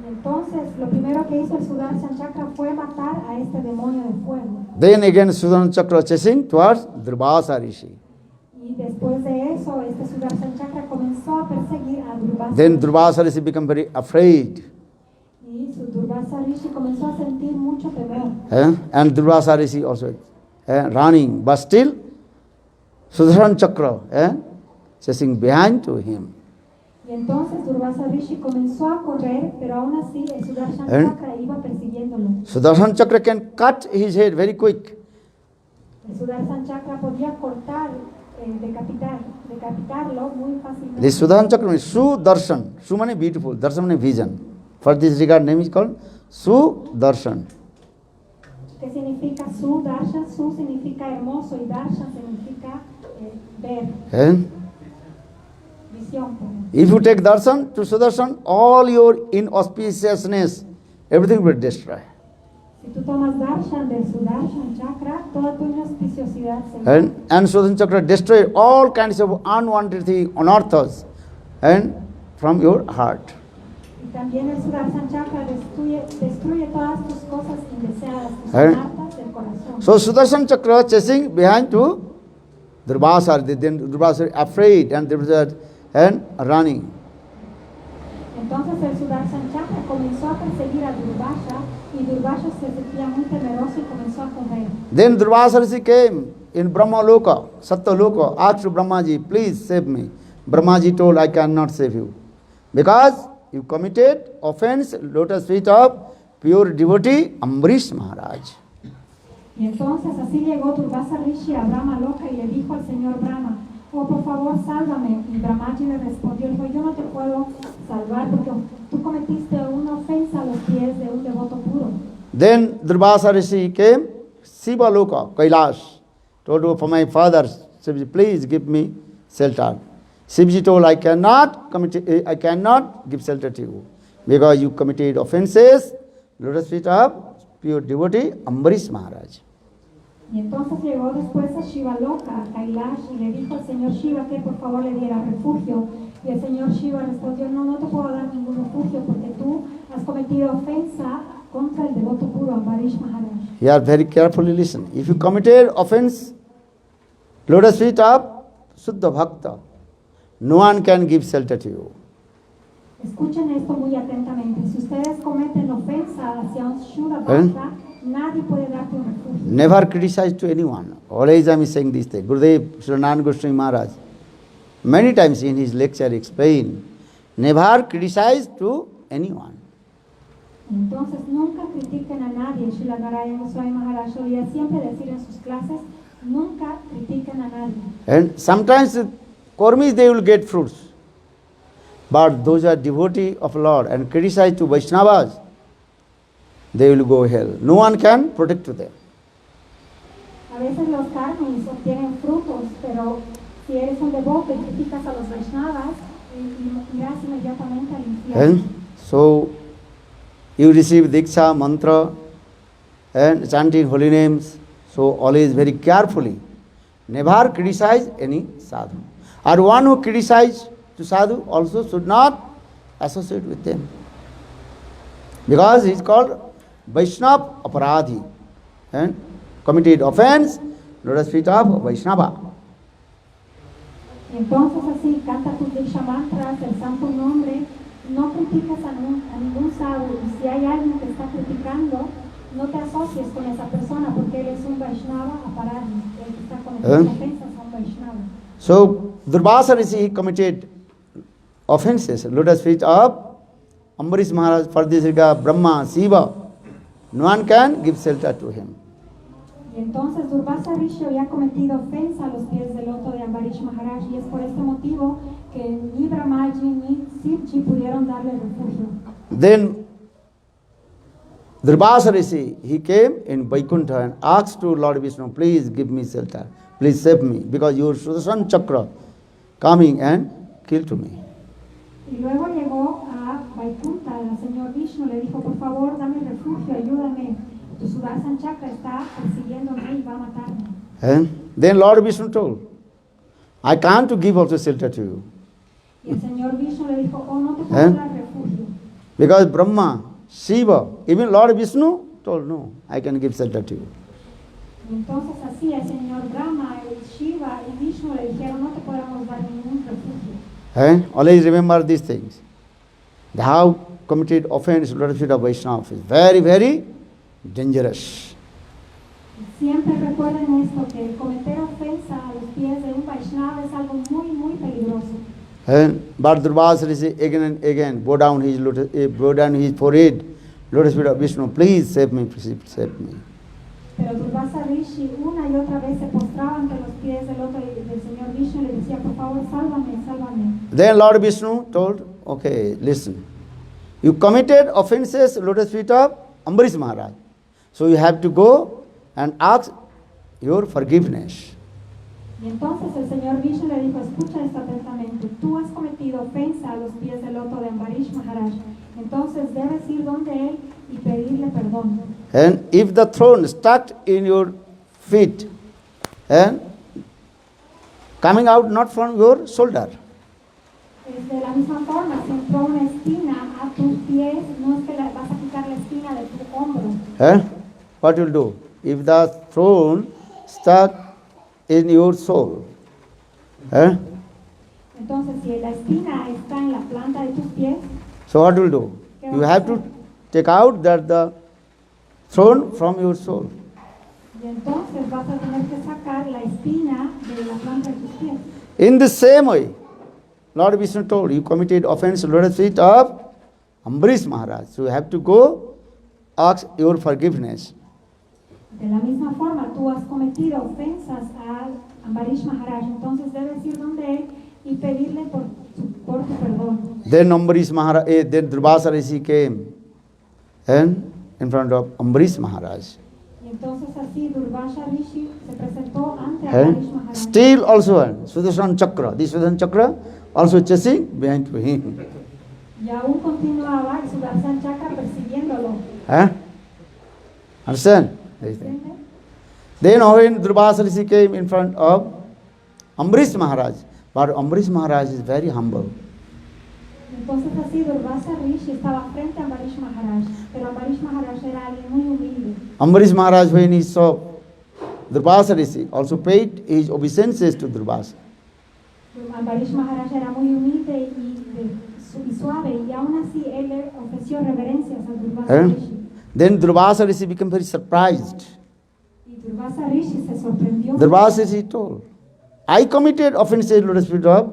S3: Y entonces lo primero que hizo el Sudarshan Chakra fue matar a este demonio de fuego.
S1: Then again Sudarshan Chakra chasing towards Durvasa Rishi.
S3: Y después de eso, este Sudarshan Chakra comenzó a perseguir a Durvasa.
S1: Then Durvasa Rishi became very afraid.
S3: Y su Durvasa Rishi comenzó a sentir mucho temor.
S1: And Durvasa Rishi also running. But still, Sudarshan Chakra chasing behind to him.
S3: Y entonces Durvasa Rishi comenzó a correr, pero aún así el Sudarshan
S1: ¿Eh?
S3: Chakra iba persiguiéndolo.
S1: Sudarshan Chakra can cut his head very quick.
S3: El Sudarshan Chakra podía cortar, decapitarlo muy fácilmente.
S1: This Sudarshan Chakra means Sudarshan. Su means beautiful, Darshan means vision. For this regard, name is called Sudarshan.
S3: ¿Qué significa Sudarshan? Su significa hermoso y Darshan significa ver, visión.
S1: If you take darshan to Sudarshan, all your inauspiciousness, everything will destroy.
S3: Si tú tomas Darshan del Sudarshan Chakra, toda tu inauspiciosidad se va.
S1: And Sudarshan Chakra destroy all kinds of unwanted things, unearthas, and from your heart.
S3: Y también el Sudarshan Chakra destruye todas tus cosas indeseadas, tus
S1: ¿Eh?
S3: hartas del corazón.
S1: So Sudarshan Chakra chasing behind to Durvasa, then Durvasa afraid and Durvasa and running.
S3: Entonces el Sudarshan Chakra comenzó a perseguir a Durvasa y Durvasa se sentía muy temeroso y comenzó a correr.
S1: Then Durvasa Rishi came in Brahma Loka, Sattva Loka, asked to Brahmaji, please save me. Brahmaji told, I cannot save you. Because you committed offense, lotus feet of pure devotee, Ambarish Maharaj.
S3: Y entonces así llegó Durvasa Rishi a Brahma Loka y le dijo al señor Brahma, oh por favor sálvame. Y Brahmaji le respondió, dijo, yo no te puedo salvar porque tú cometiste una ofensa a los pies de un devoto puro.
S1: Then Durvasa Rishi came, Shiva Loka, Kailash, told for my father, Shivji, please give me shelter. Shivji told, I cannot give shelter to you because you committed offenses, lotus feet of pure devotee, Ambarish Maharaj.
S3: Y entonces llegó después a Shiva Loka, a Kailash, y le dijo al señor Shiva que por favor le diera refugio. Y el señor Shiva respondió, no, no te puedo dar ningún refugio porque tú has cometido ofensa contra el devoto puro, Ambarish Maharaj.
S1: Here very carefully listen. If you committed offense, lotus feet of Suddha Bhakta, no one can give shelter to you.
S3: Escuchen esto muy atentamente. Si ustedes cometen ofensa hacia un Shuddha Bhakta, nadie puede darte un refugio.
S1: Never criticize to anyone. Always I am saying this thing. Gurudev Sri Nananda Goswami Maharaj, many times in his lecture explained, never criticize to anyone.
S3: Entonces nunca critiquen a nadie. Srila Narayana Goswami Maharaj solía siempre decir en sus clases, Nunca critiquen a nadie.
S1: And sometimes Kurmis they will get fruits. But those are devotee of Lord and criticize to Vaishnavas, they will go hell. No one can protect to them.
S3: A veces los karmis obtienen frutos, pero si eres un devoto y criticas a los Vaishnavas, irás inmediatamente al infierno.
S1: And so you receive Diksha, mantra, and chanting holy names. So always very carefully. Never criticize any sadhu. Or one who criticizes to sadhu also should not associate with them. Because he is called Vaishnav Aparadhi and committed offense, lotus feet of Vaishnava.
S3: Entonces así, canta tus Diksha mantras, el santo nombre, no critiques a ningún sadhu. Y si hay alguien que está criticando, no te asocies con esa persona porque él es un Vaishnava aparadhi. El que está cometiendo ofensas a un Vaishnava.
S1: So Durvasa Rishi he committed offenses, lotus feet of Ambarish Maharaj, for this regard Brahma, Shiva. No one can give shelter to him.
S3: Y entonces Durvasa Rishi había cometido ofensa a los pies del loto de Ambarish Maharaj y es por este motivo que ni Brahmaji ni Shivji pudieron darle refugio.
S1: Then Durvasa Rishi he came in Vaikuntha and asked to Lord Vishnu, please give me shelter, please save me, because your Sudarshan Chakra coming and kill to me.
S3: Y luego llegó a Vaikuntha, el señor Vishnu le dijo, por favor, dame refugio, ayúdame. Tu Sudarshan Chakra está persiguiéndome y va a matarme.
S1: And then Lord Vishnu told, I can't to give also shelter to you.
S3: Y el señor Vishnu le dijo, oh, no te puedo dar refugio.
S1: Because Brahma, Shiva, even Lord Vishnu told, no, I can give shelter to you.
S3: Y entonces así el señor Brahma, el Shiva y Vishnu le dijeron, no te podemos dar ningún refugio.
S1: And always remember these things. Thou committed offense to the feet of Vaishnava is very, very dangerous.
S3: Siempre recuerden esto, que el cometer ofensa a los pies de un Vaishnava es algo muy, muy peligroso.
S1: And but Durvasa Rishi again and again bow down his forehead, lotus feet of Vishnu, please save me, please save me.
S3: Pero Durvasa Rishi una y otra vez se postraba ante los pies del loto del señor Vishnu y le decía, por favor, sálvame, sálvame.
S1: Then Lord Vishnu told, okay, listen. You committed offenses, lotus feet of Ambarish Maharaj. So you have to go and ask your forgiveness.
S3: Y entonces el señor Vishnu le dijo, escucha esto atentamente, tú has cometido ofensa a los pies del loto de Ambarish Maharaj, entonces debes ir donde él y pedirle perdón.
S1: And if the throne stuck in your feet and coming out not from your shoulder,
S3: Es de la misma forma, si entró una espina a tus pies, no es que vas a quitar la espina de tu hombro.
S1: what will do? If the throne stuck in your soul,
S3: Entonces, si la espina está en la planta de tus pies,
S1: so what will do? You have to take out the throne from your soul.
S3: y entonces vas a tener que sacar la espina de la planta de tus pies.
S1: In the same way, Lord Vishnu told, you committed offense to lotus feet of Ambarish Maharaj. So you have to go ask your forgiveness.
S3: De la misma forma, tú has cometido ofensas a Ambarish Maharaj, entonces debes ir donde él y pedirle por tu perdón.
S1: Then Ambarish Maharaj, then Durvasa Rishi came and in front of Ambarish Maharaj.
S3: Y entonces así Durvasa Rishi se presentó ante Ambarish
S1: And
S3: Maharaj.
S1: still also Sudarshan Chakra. This Sudarshan Chakra also chasing behind him.
S3: Y aún continuaba el Sudarshan Chakra persiguiéndolo.
S1: Understand?
S3: ¿Entiende?
S1: Then when Durvasa Rishi came in front of Ambarish Maharaj, but Ambarish Maharaj is very humble.
S3: Entonces así Durvasa Rishi estaba frente a Ambarish Maharaj, pero Ambarish Maharaj era alguien muy humilde.
S1: Ambarish Maharaj, when he saw Durvasa Rishi, also paid his obeisances to Durvasa.
S3: Ambarish Maharaj era muy humilde y suave, y aún así él le ofreció reverencias a Durvasa Rishi.
S1: Then Durvasa Rishi became very surprised.
S3: Y Durvasa Rishi se sorprendió.
S1: Durvasa Rishi told, I committed offenses to the spirit of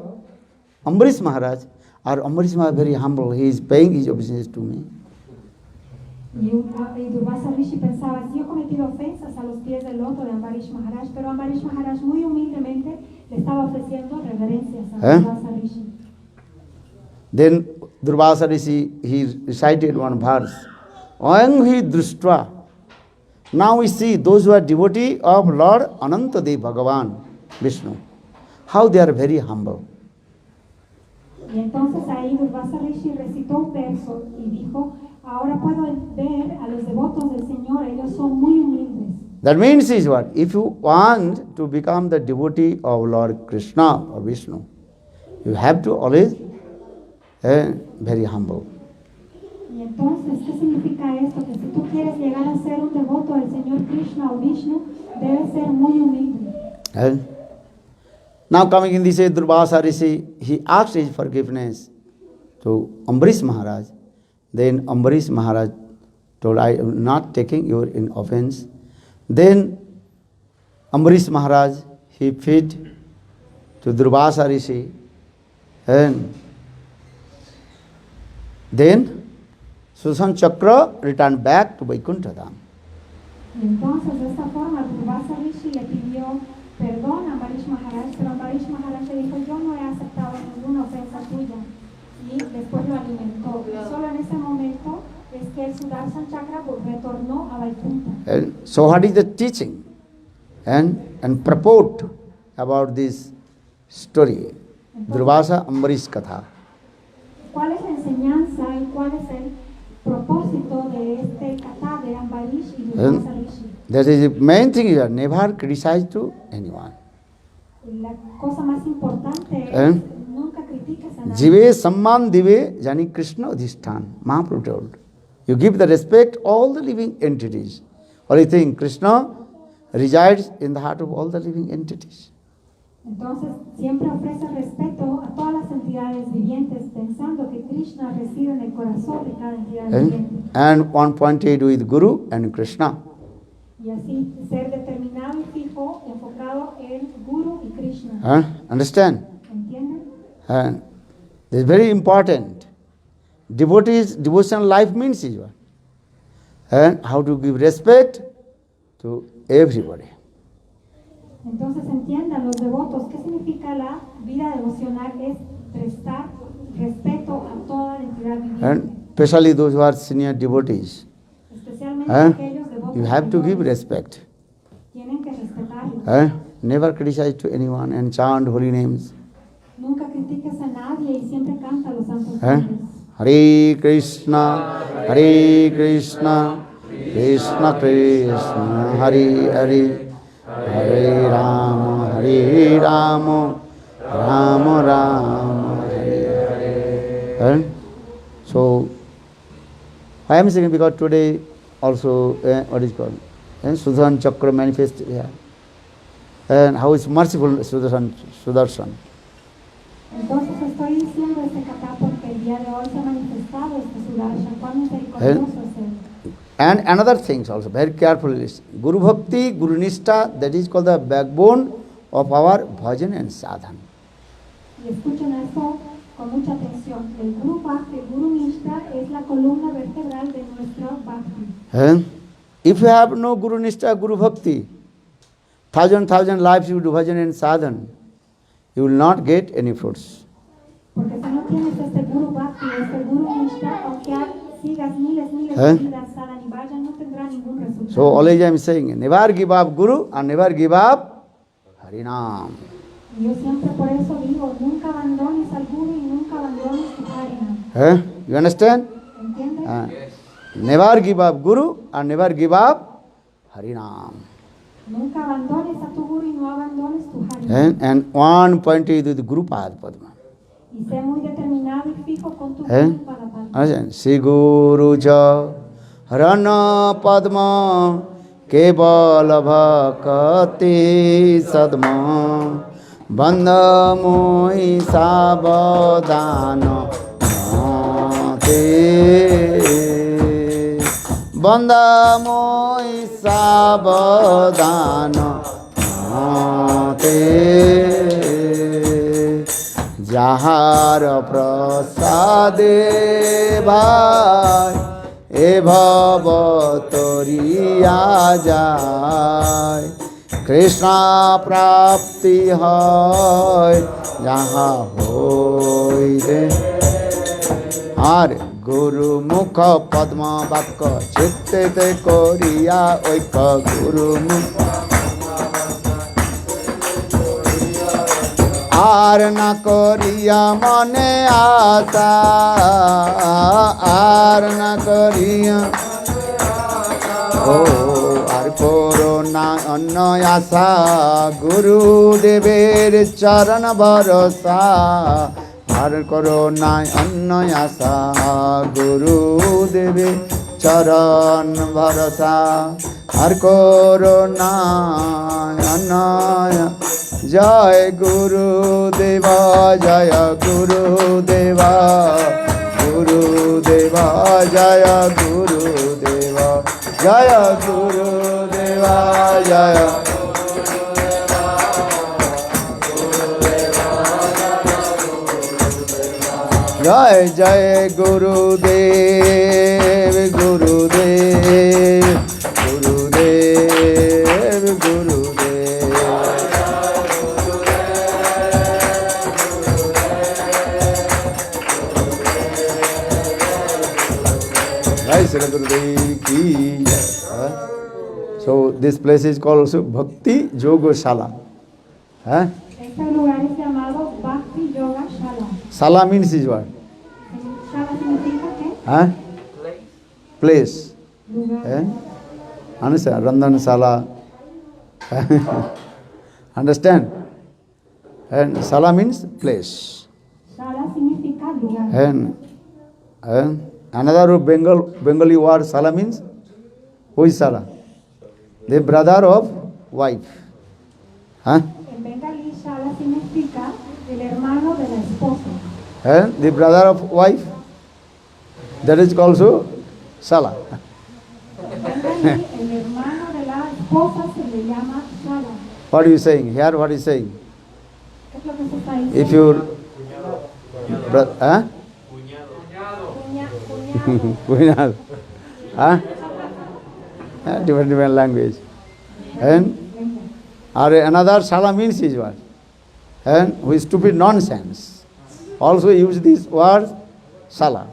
S1: Ambarish Maharaj. Or Ambarish Maharaj very humble, he is paying his obeisances to me.
S3: Y Durvasa Rishi pensaba, si yo he cometido ofensas a los pies del loto de Ambarish Maharaj, pero Ambarish Maharaj muy humildemente le estaba ofreciendo reverencias a Durvasa Rishi.
S1: Then Durvasa Rishi, he recited one verse. Ayam hi drushtra. Now we see those who are devotee of Lord Anantadev Bhagavan, Vishnu, how they are very humble.
S3: Y entonces ahí Durvasa Rishi recitó un verso y dijo, ahora puedo ver a los devotos del Señor, ellos son muy humildes.
S1: That means is what? If you want to become the devotee of Lord Krishna or Vishnu, you have to always very humble.
S3: Y entonces, ¿qué significa esto? Que si tú quieres llegar a ser un devoto del Señor Krishna o Vishnu, debes ser muy humilde.
S1: Now coming in this way, Durvasa Rishi, he asked his forgiveness to Ambarish Maharaj. Then Ambarish Maharaj told, I am not taking your in offense. Then Ambarish Maharaj, he fed to Durvasa Rishi, and then Sudarshan Chakra returned back to Vaikuntha Dham.
S3: Y entonces, de esta forma, Durvasa Rishi le pidió perdón a Ambarish Maharaj, pero Ambarish Maharaj le dijo, yo no he aceptado ninguna ofensa tuya. Y después lo alimentó. Y solo en ese momento es que el Sudarshan Chakra retornó a Vaikuntha.
S1: And so what is the teaching and purport about this story? Durvasa Ambarish Katha.
S3: ¿Cuál es la enseñanza y cuál es el propósito de este kata de Ambarish y Durvasa Rishi?
S1: That is the main thing here, never criticize to anyone.
S3: La cosa más importante es nunca critiques a nadie.
S1: Jive Samman Dive Jani Krishna Adhishtan. Mahaprabhu told. You give the respect all the living entities. Only thing, Krishna resides in the heart of all the living entities.
S3: Entonces, siempre ofrece respeto a todas las entidades vivientes, pensando que Krishna reside en el corazón de cada entidad viviente.
S1: And one pointed with Guru and Krishna.
S3: Y así ser determinado y fijo, enfocado en Guru y Krishna.
S1: Understand?
S3: ¿Entienden?
S1: This is very important. Devotional life means is what? And how to give respect to everybody.
S3: Entonces entiendan los devotos, ¿qué significa la vida devocional? Es prestar respeto a toda la entidad viviente.
S1: And especially those who are senior devotees.
S3: Especialmente aquellos devotos.
S1: You have to give respect.
S3: Tienen que respetarlos.
S1: Never criticize to anyone and chant holy names.
S3: Nunca critiques a nadie y siempre canta los santos nombres.
S1: Hare Krishna, Krishna Krishna, Hare Hare, Hare Rama, Rama Rama, Hare Hare. So, I am saying because today also, what is called? Sudarshan Chakra manifest here. And how is merciful Sudarshan.
S3: Entonces estoy diciendo este kata porque el día de hoy se ha manifestado este Sudarshan, cuán misericordioso es él.
S1: And another things also, very carefully listen. Guru Bhakti, Guru Nishtha, that is called the backbone of our bhajan and sadhana.
S3: Y escuchen esto con mucha atención. El Guru Bhakti, el Guru Nishtha es la columna vertebral de nuestro Bhakti.
S1: If you have no Guru Nishtha, Guru Bhakti, thousand lives you do bhajan and sadhana, you will not get any fruits.
S3: Porque si no tienes este Guru Bhakti, este Guru Nishtha, aunque sigas miles de vidas, sadhana y bhajan, no tendrá ningún resultado.
S1: So always I am saying, never give up Guru and never give up Harinam.
S3: Yo siempre por eso digo, nunca abandones al Guru y nunca abandones tu Harinam.
S1: You understand?
S3: ¿Entiendes?
S1: Never give up Guru and never give up Harinam.
S3: Nunca abandones a tu Guru y no abandones tu Harinam.
S1: And one point is with Guru Pad Padma.
S3: Y sé muy determinado y fijo con tu Guru Pada Padma.
S1: Sri Guru Ja Harana Padma Kevala Bhakati Sadma Bandha Moi Sabadana Bandha Moi Sabadana Jahar prasade bhai এ ভব তরিয়া যায় কৃষ্ণ প্রাপ্তি হয় যাহা হইরে আর গুরু মুখ পদ্ম বাক্য চিত্তে করিয়া ঐক্য গুরু মুখ আর না করিয়া মনে আশা আর না করিয়া ও আর করো না অন্য আশা গুরুদেবের চরণ ভরসা আর করো না অন্য আশা গুরুদেবের চরণ ভরসা আর করো না অন্য জয় গুরুদেবা জয় গুরুদেবা গুরুদেবা জয় গুরুদেবা জয় গুরুদেবা জয় জয় জয় গুরুদেব গুরুদেব গুরুদেব গুরুদেব Jai Sri Gurudev ki jai. So this place is called also Bhakti Yoga Shala.
S3: Este lugar es llamado Bhakti Yoga Shala.
S1: Shala means is what?
S3: Shala significa que
S1: Place.
S3: lugar.
S1: Understand? Randan Sala. Understand? And Sala means place.
S3: Shala significa lugar.
S1: And another Bengali word Sala means who is Sala? The brother of wife.
S3: En bengalí, Shala significa el hermano de la esposa.
S1: And the brother of wife, that is called also Sala.
S3: En bengalí, el hermano de la esposa se le llama Shala.
S1: What are you saying? Here what is saying?
S3: ¿Qué es lo que se está diciendo?
S1: If your
S3: Cuñado.
S1: different language. And or another Sala means is what? And who is stupid nonsense. Also use this word Sala.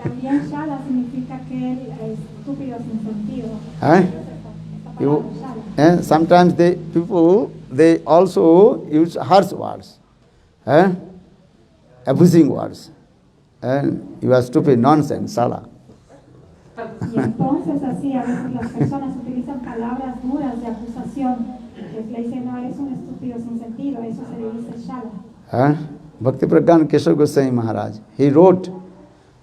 S3: También Shala significa que él es estúpido sin sentido.
S1: Eh?
S3: Esta
S1: You,
S3: palabra Shala.
S1: sometimes people also use harsh words, abusing words, and you are stupid nonsense, Sala.
S3: Y entonces así a veces las personas utilizan palabras duras de acusación. Les le dicen, no, eres un estúpido sin sentido. Eso se le dice Shala.
S1: Bhakti Pragyan Keshav Goswami Maharaj, he wrote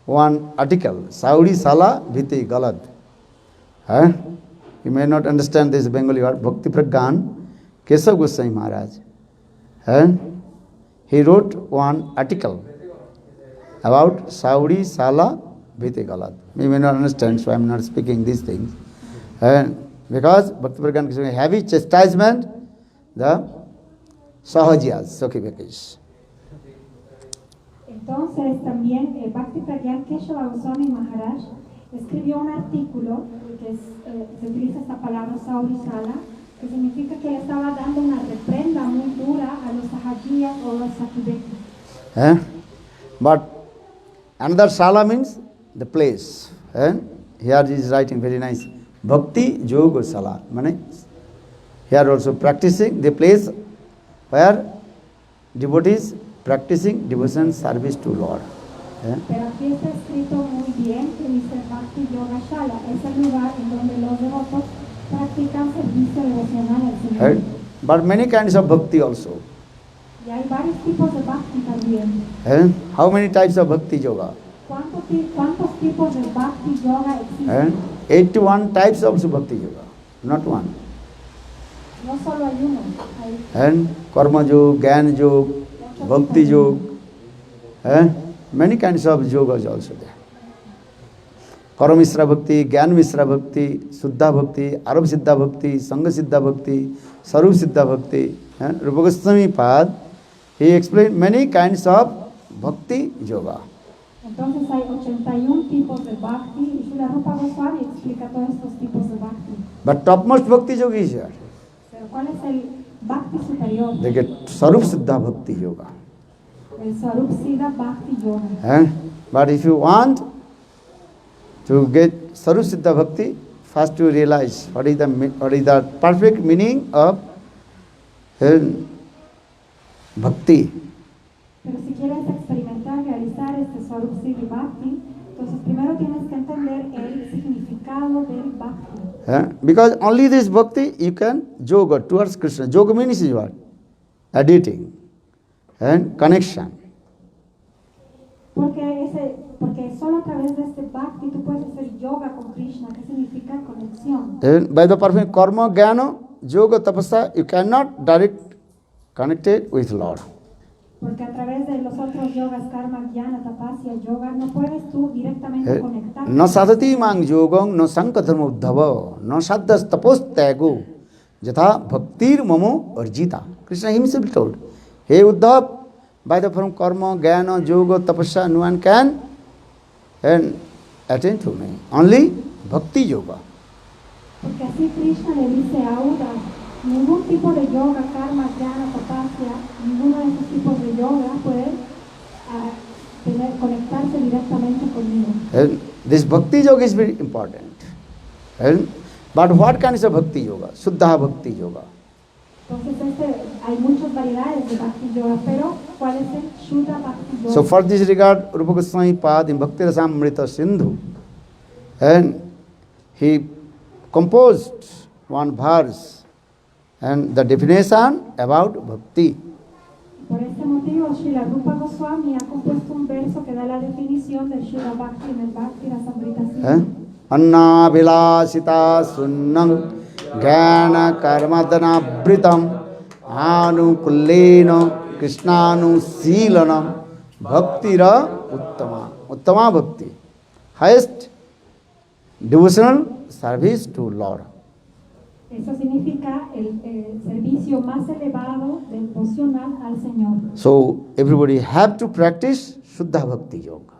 S1: one article, Saudi Sala Viti Galad. You may not understand this Bengali word, Bhakti Pragyan Keshav Goswami Maharaj. He wrote one article about Saudi Sala Viti Galad. You may not understand, so I am not speaking these things. Because Bhakti Pragyan Keshav heavy chastisement, the Sahajiyas, Sakhi Bhakis.
S3: Entonces también Bhakti Pragyan Keshava Goswami Maharaj escribió un artículo que se utiliza esta palabra Saudi Sala, que significa que le estaba dando una reprenda muy dura a los sahajiyas o los sakibekis.
S1: But another Sala means the place. Here he is writing very nice. Bhakti Yoga Sala. Here also practicing the place where devotees practicing devotion service to Lord.
S3: Pero aquí está escrito muy bien que dice Bhakti Yoga Shala, es el lugar en donde los devotos practican servicio devocional al Señor.
S1: Right? But many kinds of bhakti also.
S3: Y hay varios tipos de Bhakti también.
S1: How many types of bhakti yoga?
S3: ¿Cuántos tipos de Bhakti Yoga existen?
S1: 81 types of bhakti yoga, not one.
S3: No solo hay uno, hay
S1: And karma yoga, gyan yoga, bhakti yoga. Many kinds of yogas also there. Karma Mishra Bhakti, Gyan Mishra Bhakti, Suddha Bhakti, Arab Siddha Bhakti, Sangha Siddha Bhakti, Sarup Siddha Bhakti. Rupa Goswami Pad, he explained many kinds of bhakti yoga.
S3: Entonces hay 81 tipos de bhakti y Srila Rupa Goswami explica todos estos tipos de bhakti.
S1: But topmost bhakti yoga is here.
S3: Pero ¿cuál es el bhakti superior?
S1: They get Sarup Siddha Bhakti Yoga.
S3: El Sarup Siddha Bhakti Yoga.
S1: But if you want to get Sarup Siddha Bhakti, first you realize what is the perfect meaning of bhakti.
S3: Pero si quieres experimentar, realizar este Sarup Siddhi Bhakti, entonces primero tienes que entender el significado del Bhakti.
S1: Because only this bhakti you can yoga towards Krishna. Yoga means is what? Editing and connection.
S3: Porque solo a través de este Bhakti tú puedes hacer yoga con Krishna, que significa conexión.
S1: And by the perfect karma, jnana, yoga, tapasya, you cannot direct connect it with Lord.
S3: Porque a través de los otros yogas, karma, jnana, tapasya, yoga, no puedes tú directamente conectar.
S1: No sadhati mang yogam, no sankatharma uddhava, no sadhas tapos tyago, jatha bhaktir mamo arjita. Krishna himself told, hey Uddhav, by the form karma, jnana, yoga, tapasya, no one can attain to me. Only bhakti yoga.
S3: Porque así Krishna le dice a Uddhav, ningún tipo de yoga, karma, jnana, tapasya, ninguno de esos tipos de yoga puede conectarse directamente conmigo.
S1: And this bhakti yoga is very important. But what kind of bhakti yoga? Suddha bhakti yoga.
S3: Entonces hay muchas variedades de bhakti yoga, pero ¿cuál es el Shuddha Bhakti Yoga?
S1: So for this regard, Rupa Goswami Pad in Bhakti Rasamrita Sindhu, and he composed one verse and the definition about bhakti.
S3: Por este motivo, Srila Rupa Goswami ha compuesto un verso que da la definición del Shuddha Bhakti en el Bhakti Rasamrita Sindhu.
S1: Anna vilasita sunnam jnana karmadanabritam anukullena krishnanu silanam bhaktira uttama. Uttama bhakti, highest devotional service to Lord.
S3: Eso significa el servicio más elevado devocional al Señor.
S1: So everybody have to practice Shuddha Bhakti Yoga.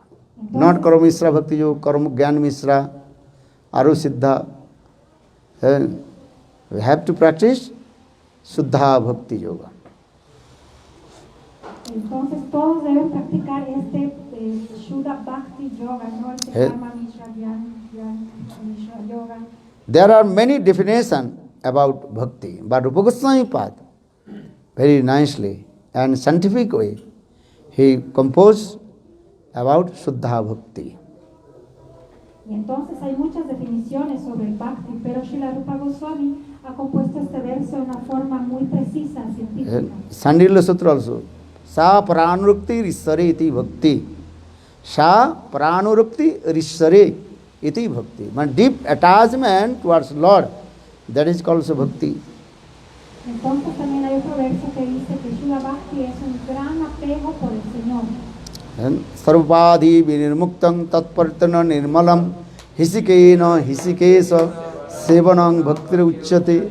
S1: Not Karma Mishra Bhakti Yoga, Karma Gyan Mishra, Aru Siddha. We have to practice Shuddha Bhakti Yoga.
S3: Entonces todos deben practicar este Shuddha Bhakti Yoga, no este Karma Mishra Mishra Yoga.
S1: There are many definitions about bhakti, but Rupa Goswami Pad, very nicely and scientific way, he composed about Shuddha Bhakti.
S3: Y entonces hay muchas definiciones sobre el Bhakti, pero Srila Rupa Goswami ha compuesto este verso de una forma muy precisa, científica.
S1: Sandilya Sutra also. Sa pranurukti rishare iti bhakti. Sa pranurukti rishare iti bhakti. But deep attachment towards Lord, that is called bhakti.
S3: Entonces también hay otro verso que dice que Shuddha Bhakti es un gran apego por el Señor.
S1: Sarvadhi vinirmuktam tatpartana nirmalam hisikena hisikesa sevanam bhaktir uchyate.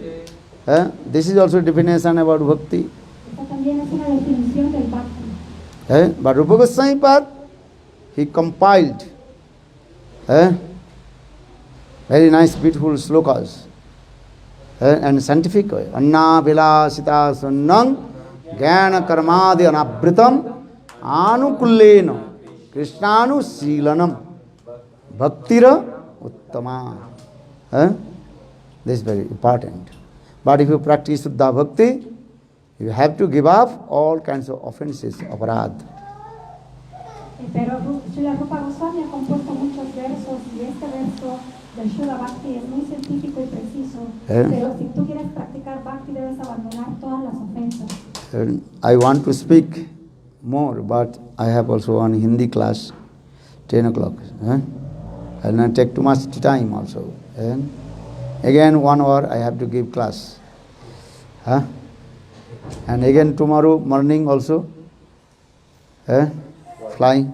S1: This is also definition about bhakti.
S3: Esta también es una definición del Bhakti.
S1: But Rupa Goswami Pad, he compiled very nice beautiful slokas and scientific way. Anna vilasita sunnam jnana karmadi anabritam anukullena krishnanu silanam bhaktira uttama. This is very important. But if you practice Shuddha Bhakti, you have to give up all kinds of offenses, aparad.
S3: Pero Srila Rupa Goswami ha compuesto muchos versos y este verso del Shuddha Bhakti es muy científico y preciso. Pero si tú quieres practicar Bhakti debes abandonar todas las ofensas.
S1: I want to speak more, but I have also one Hindi class, 10 o'clock. I'll not take too much time also. Again 1 hour I have to give class. And again tomorrow morning also, flying.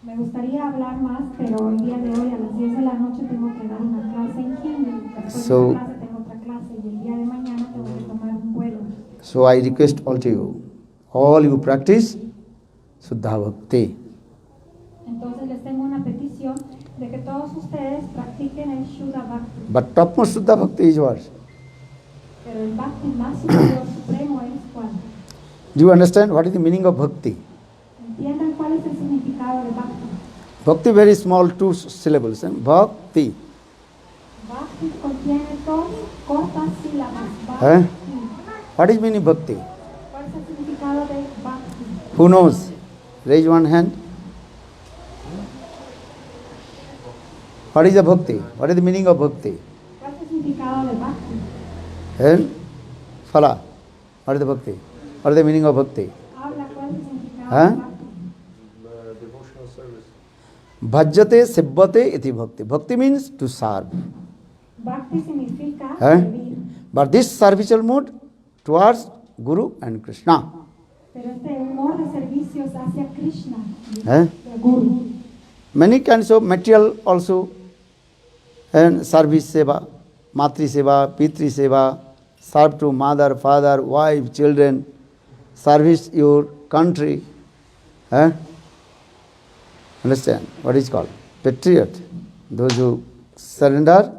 S3: Me gustaría hablar más, pero el día de hoy a las 10 de la noche tengo que dar una clase en Hindi. Después de la clase tengo otra clase y el día de mañana tengo que tomar un vuelo.
S1: So I request all to you, all you practice Shuddha Bhakti.
S3: es Shuddha Bhakti.
S1: But topmost Shuddha Bhakti is what?
S3: Pero el Bhakti más superior, supremo es cuál.
S1: Do you understand what is the meaning of Bhakti?
S3: ¿Entienden cuál es el significado de Bhakti?
S1: Bhakti, very small, two syllables. Bhakti.
S3: Bhakti contiene dos cortas sílabas.
S1: ¿Eh?
S3: Bhakti.
S1: What is meaning Bhakti?
S3: ¿Cuál es el significado de Bhakti?
S1: Who knows? Raise one hand. What is the Bhakti? What is the meaning of Bhakti?
S3: ¿Cuál es el significado de Bhakti?
S1: And Fala. What is the Bhakti? What is the meaning of Bhakti?
S3: Habla cuál es el significado
S1: ¿Eh?
S3: de Bhakti.
S4: Devotional service.
S1: Bhajyate sebbate iti bhakti. Bhakti means to serve.
S3: Bhakti significa
S1: ¿Eh?
S3: servir.
S1: But this servicial mode towards Guru and Krishna.
S3: Pero este humor de servicios hacia Krishna,
S1: ¿Eh?
S3: de Guru.
S1: Many kinds of material also. And service seva, matri seva, pitri seva, serve to mother, father, wife, children, service your country. Eh? Understand? What is called? Patriot. Those who surrender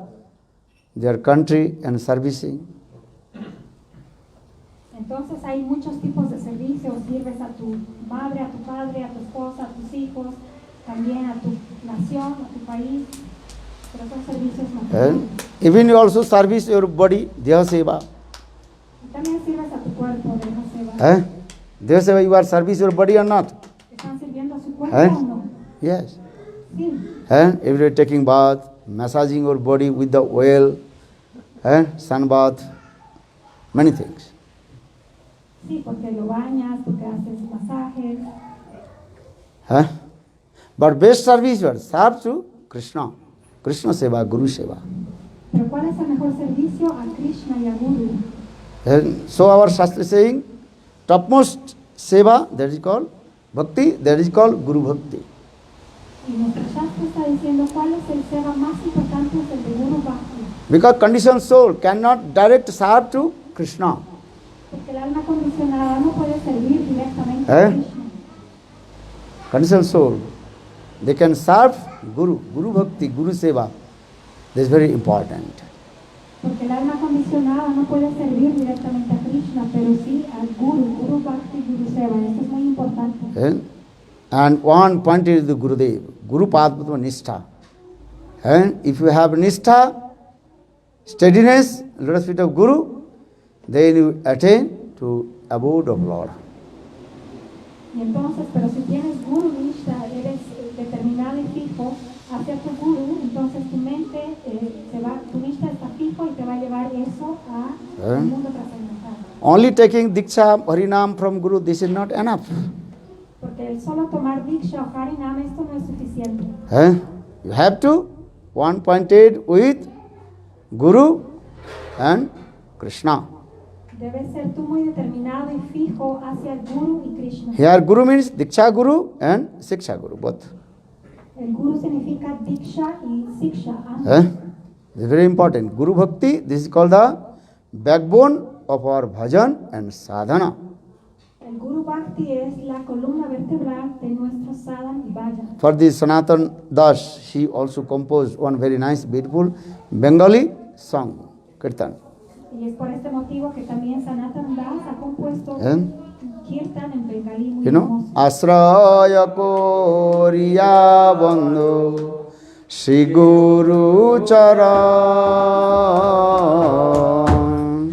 S1: their country and servicing.
S3: Entonces hay muchos tipos de servicios, sirves a tu madre, a tu padre, a tu esposa, a tus hijos, también a tu nación, a tu país, pero son servicios materiales.
S1: And even you also service your body, Deha Seva.
S3: Y también sirves a tu cuerpo, de no se va.
S1: Eh? Deha Seva, you are service your body or not?
S3: ¿Están sirviendo a su cuerpo
S1: ¿Eh?
S3: o no?
S1: Yes.
S3: Sí.
S1: And every day taking bath, massaging your body with the oil, sun bath, many things.
S3: Sí, porque lo bañas, porque haces masajes.
S1: Eh? But best service you are serve to Krishna. Krishna Seva, Guru Seva.
S3: Pero ¿cuál es el mejor servicio? A Krishna y a Guru.
S1: And so our Shastra is saying, topmost Seva, that is called Bhakti, that is called Guru Bhakti.
S3: Y nuestro Shastra está diciendo cuál es el seva más importante, es el de Guru Bhakti.
S1: Because conditioned soul cannot direct serve to Krishna.
S3: Porque el alma condicionada no puede servir directamente a
S1: ¿Eh?
S3: Krishna.
S1: Conditioned soul, they can serve Guru, Guru Bhakti, Guru Seva. This is very important.
S3: Porque el alma condicionada no puede servir directamente a Krishna, pero sí al Guru, Guru Bhakti, Guru Seva. Esto es muy importante.
S1: Eh? And one point is the Gurudev, Guru Padma Nishtha. And if you have Nishtha, steadiness, lotus feet of Guru, then you attain to abode of Lord.
S3: Y entonces, pero si tienes Guru Nishtha, eres determinado y fijo hacia tu Guru, entonces tu mente se va, tu Nishtha está fijo y te va a llevar eso al mundo trascendental.
S1: Only taking Diksha, Harinam from Guru, this is not enough.
S3: Porque el solo tomar Diksha o Harinam, esto no es suficiente.
S1: Eh? You have to one pointed with Guru and Krishna.
S3: Debes ser tú muy determinado y fijo hacia el Guru y Krishna.
S1: Here Guru means Diksha Guru and Siksha Guru, both.
S3: El Guru significa Diksha y Siksha.
S1: Eh? This is very important. Guru Bhakti, this is called the backbone of our bhajan and sadhana.
S3: El Guru Bhakti es la columna vertebral de nuestro sadhana y bhajan.
S1: For this Sanatan Das, she also composed one very nice, beautiful Bengali song, Kirtan.
S3: Y es por este motivo que también Sanatan Das ha compuesto
S1: ¿Eh?
S3: un kirtan en bengalí muy
S1: You know,
S3: hermoso.
S1: Asraya Koriya Bandhu Shri Guru Charan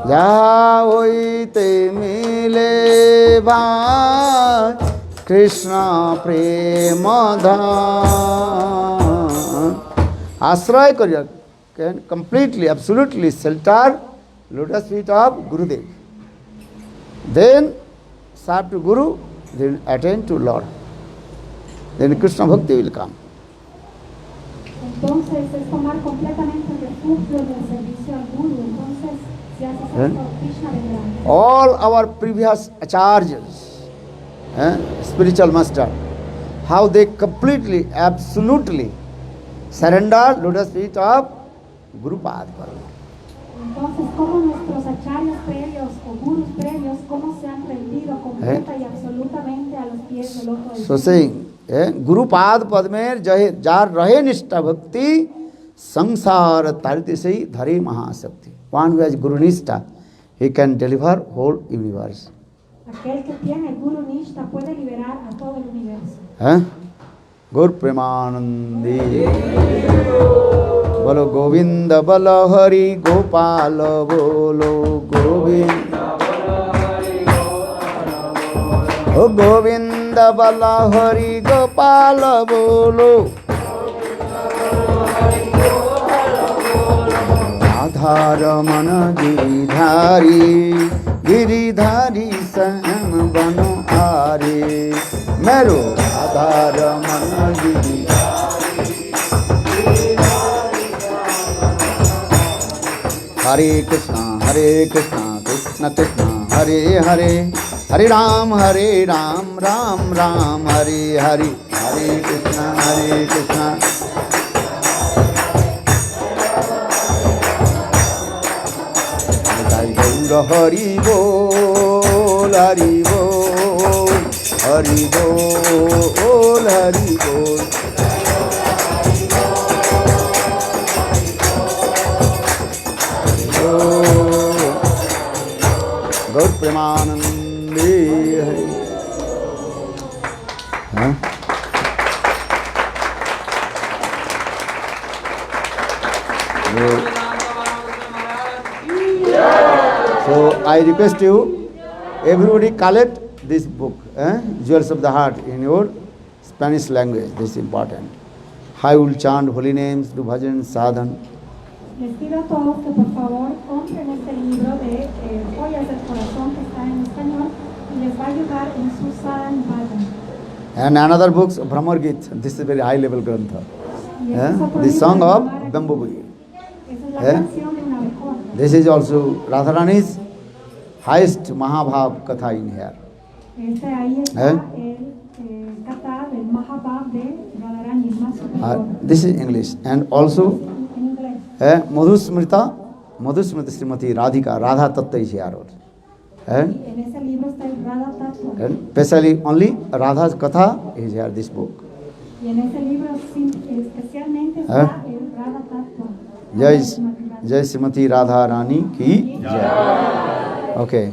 S1: Jaha hoite mile bhai Krishna Prema Dhan. Asraya Koriya can completely, absolutely shelter lotus feet of Gurudev. Then serve to Guru, then attain to Lord. Then Krishna Bhakti will come.
S3: Entonces es tomar completamente el refugio del servicio al Guru. Entonces, si haces
S1: ¿Eh?
S3: esto, Krishna vendrá.
S1: All our previous acharyas, spiritual master, how they completely, absolutely surrender lotus feet of Guru Padma.
S3: Entonces, cómo nuestros acharyas previos o gurus previos, cómo se han rendido completa y absolutamente a los pies del loto del
S1: So saying, Guru Pad Padmer jar rahe nishtha bhakti Sangsara Taritesai Dhare Mahasakti. One who has Guru Nishta, he can deliver whole universe.
S3: Aquel que tiene el Guru Nishta puede liberar a todo el universo.
S1: Gur Premanandi. Bolo Govinda Bala Hari Gopala Bolo Govinda. O Govinda Bala Hari Gopala Bolo. Radharamana Giridhari Giridhari Sam Bano Are Mero Radharamana Giridhari Hare Krishna Krishna Krishna Hare Hare Hare Ram Ram Ram Hare Hare Hare Krishna Hari Bol, Hari Bol, Hari Bol, Hari Bol. Gaur Premanandi. So I request you, everybody collect this book, Jewels of the Heart, in your Spanish language. This is important. I will chant holy names, do bhajan, sadhan.
S3: Les pido a todos que por favor compren este libro de Joyas del Corazón que está en español y les va a ayudar en su sadhan bhajan.
S1: And another book, Brahmar Git. This is very high level grantha. The song of Bamboo.
S3: Esa es la canción de una abejorra.
S1: This is also Radharani's highest Mahabhav Katha in here.
S3: Ahí está el kata del Mahabhav de Radharani, el más superior.
S1: This is English. And also
S3: En inglés.
S1: Madhusmrita Srimati Radhika, Radha Tattva is here.
S3: En ese libro está el Radha Tattva.
S1: And especially only Radha's Katha is here, this book.
S3: Y en ese libro especialmente está el Radha Tattva.
S1: Jai Srimati Radha Rani ki Jai. Okay.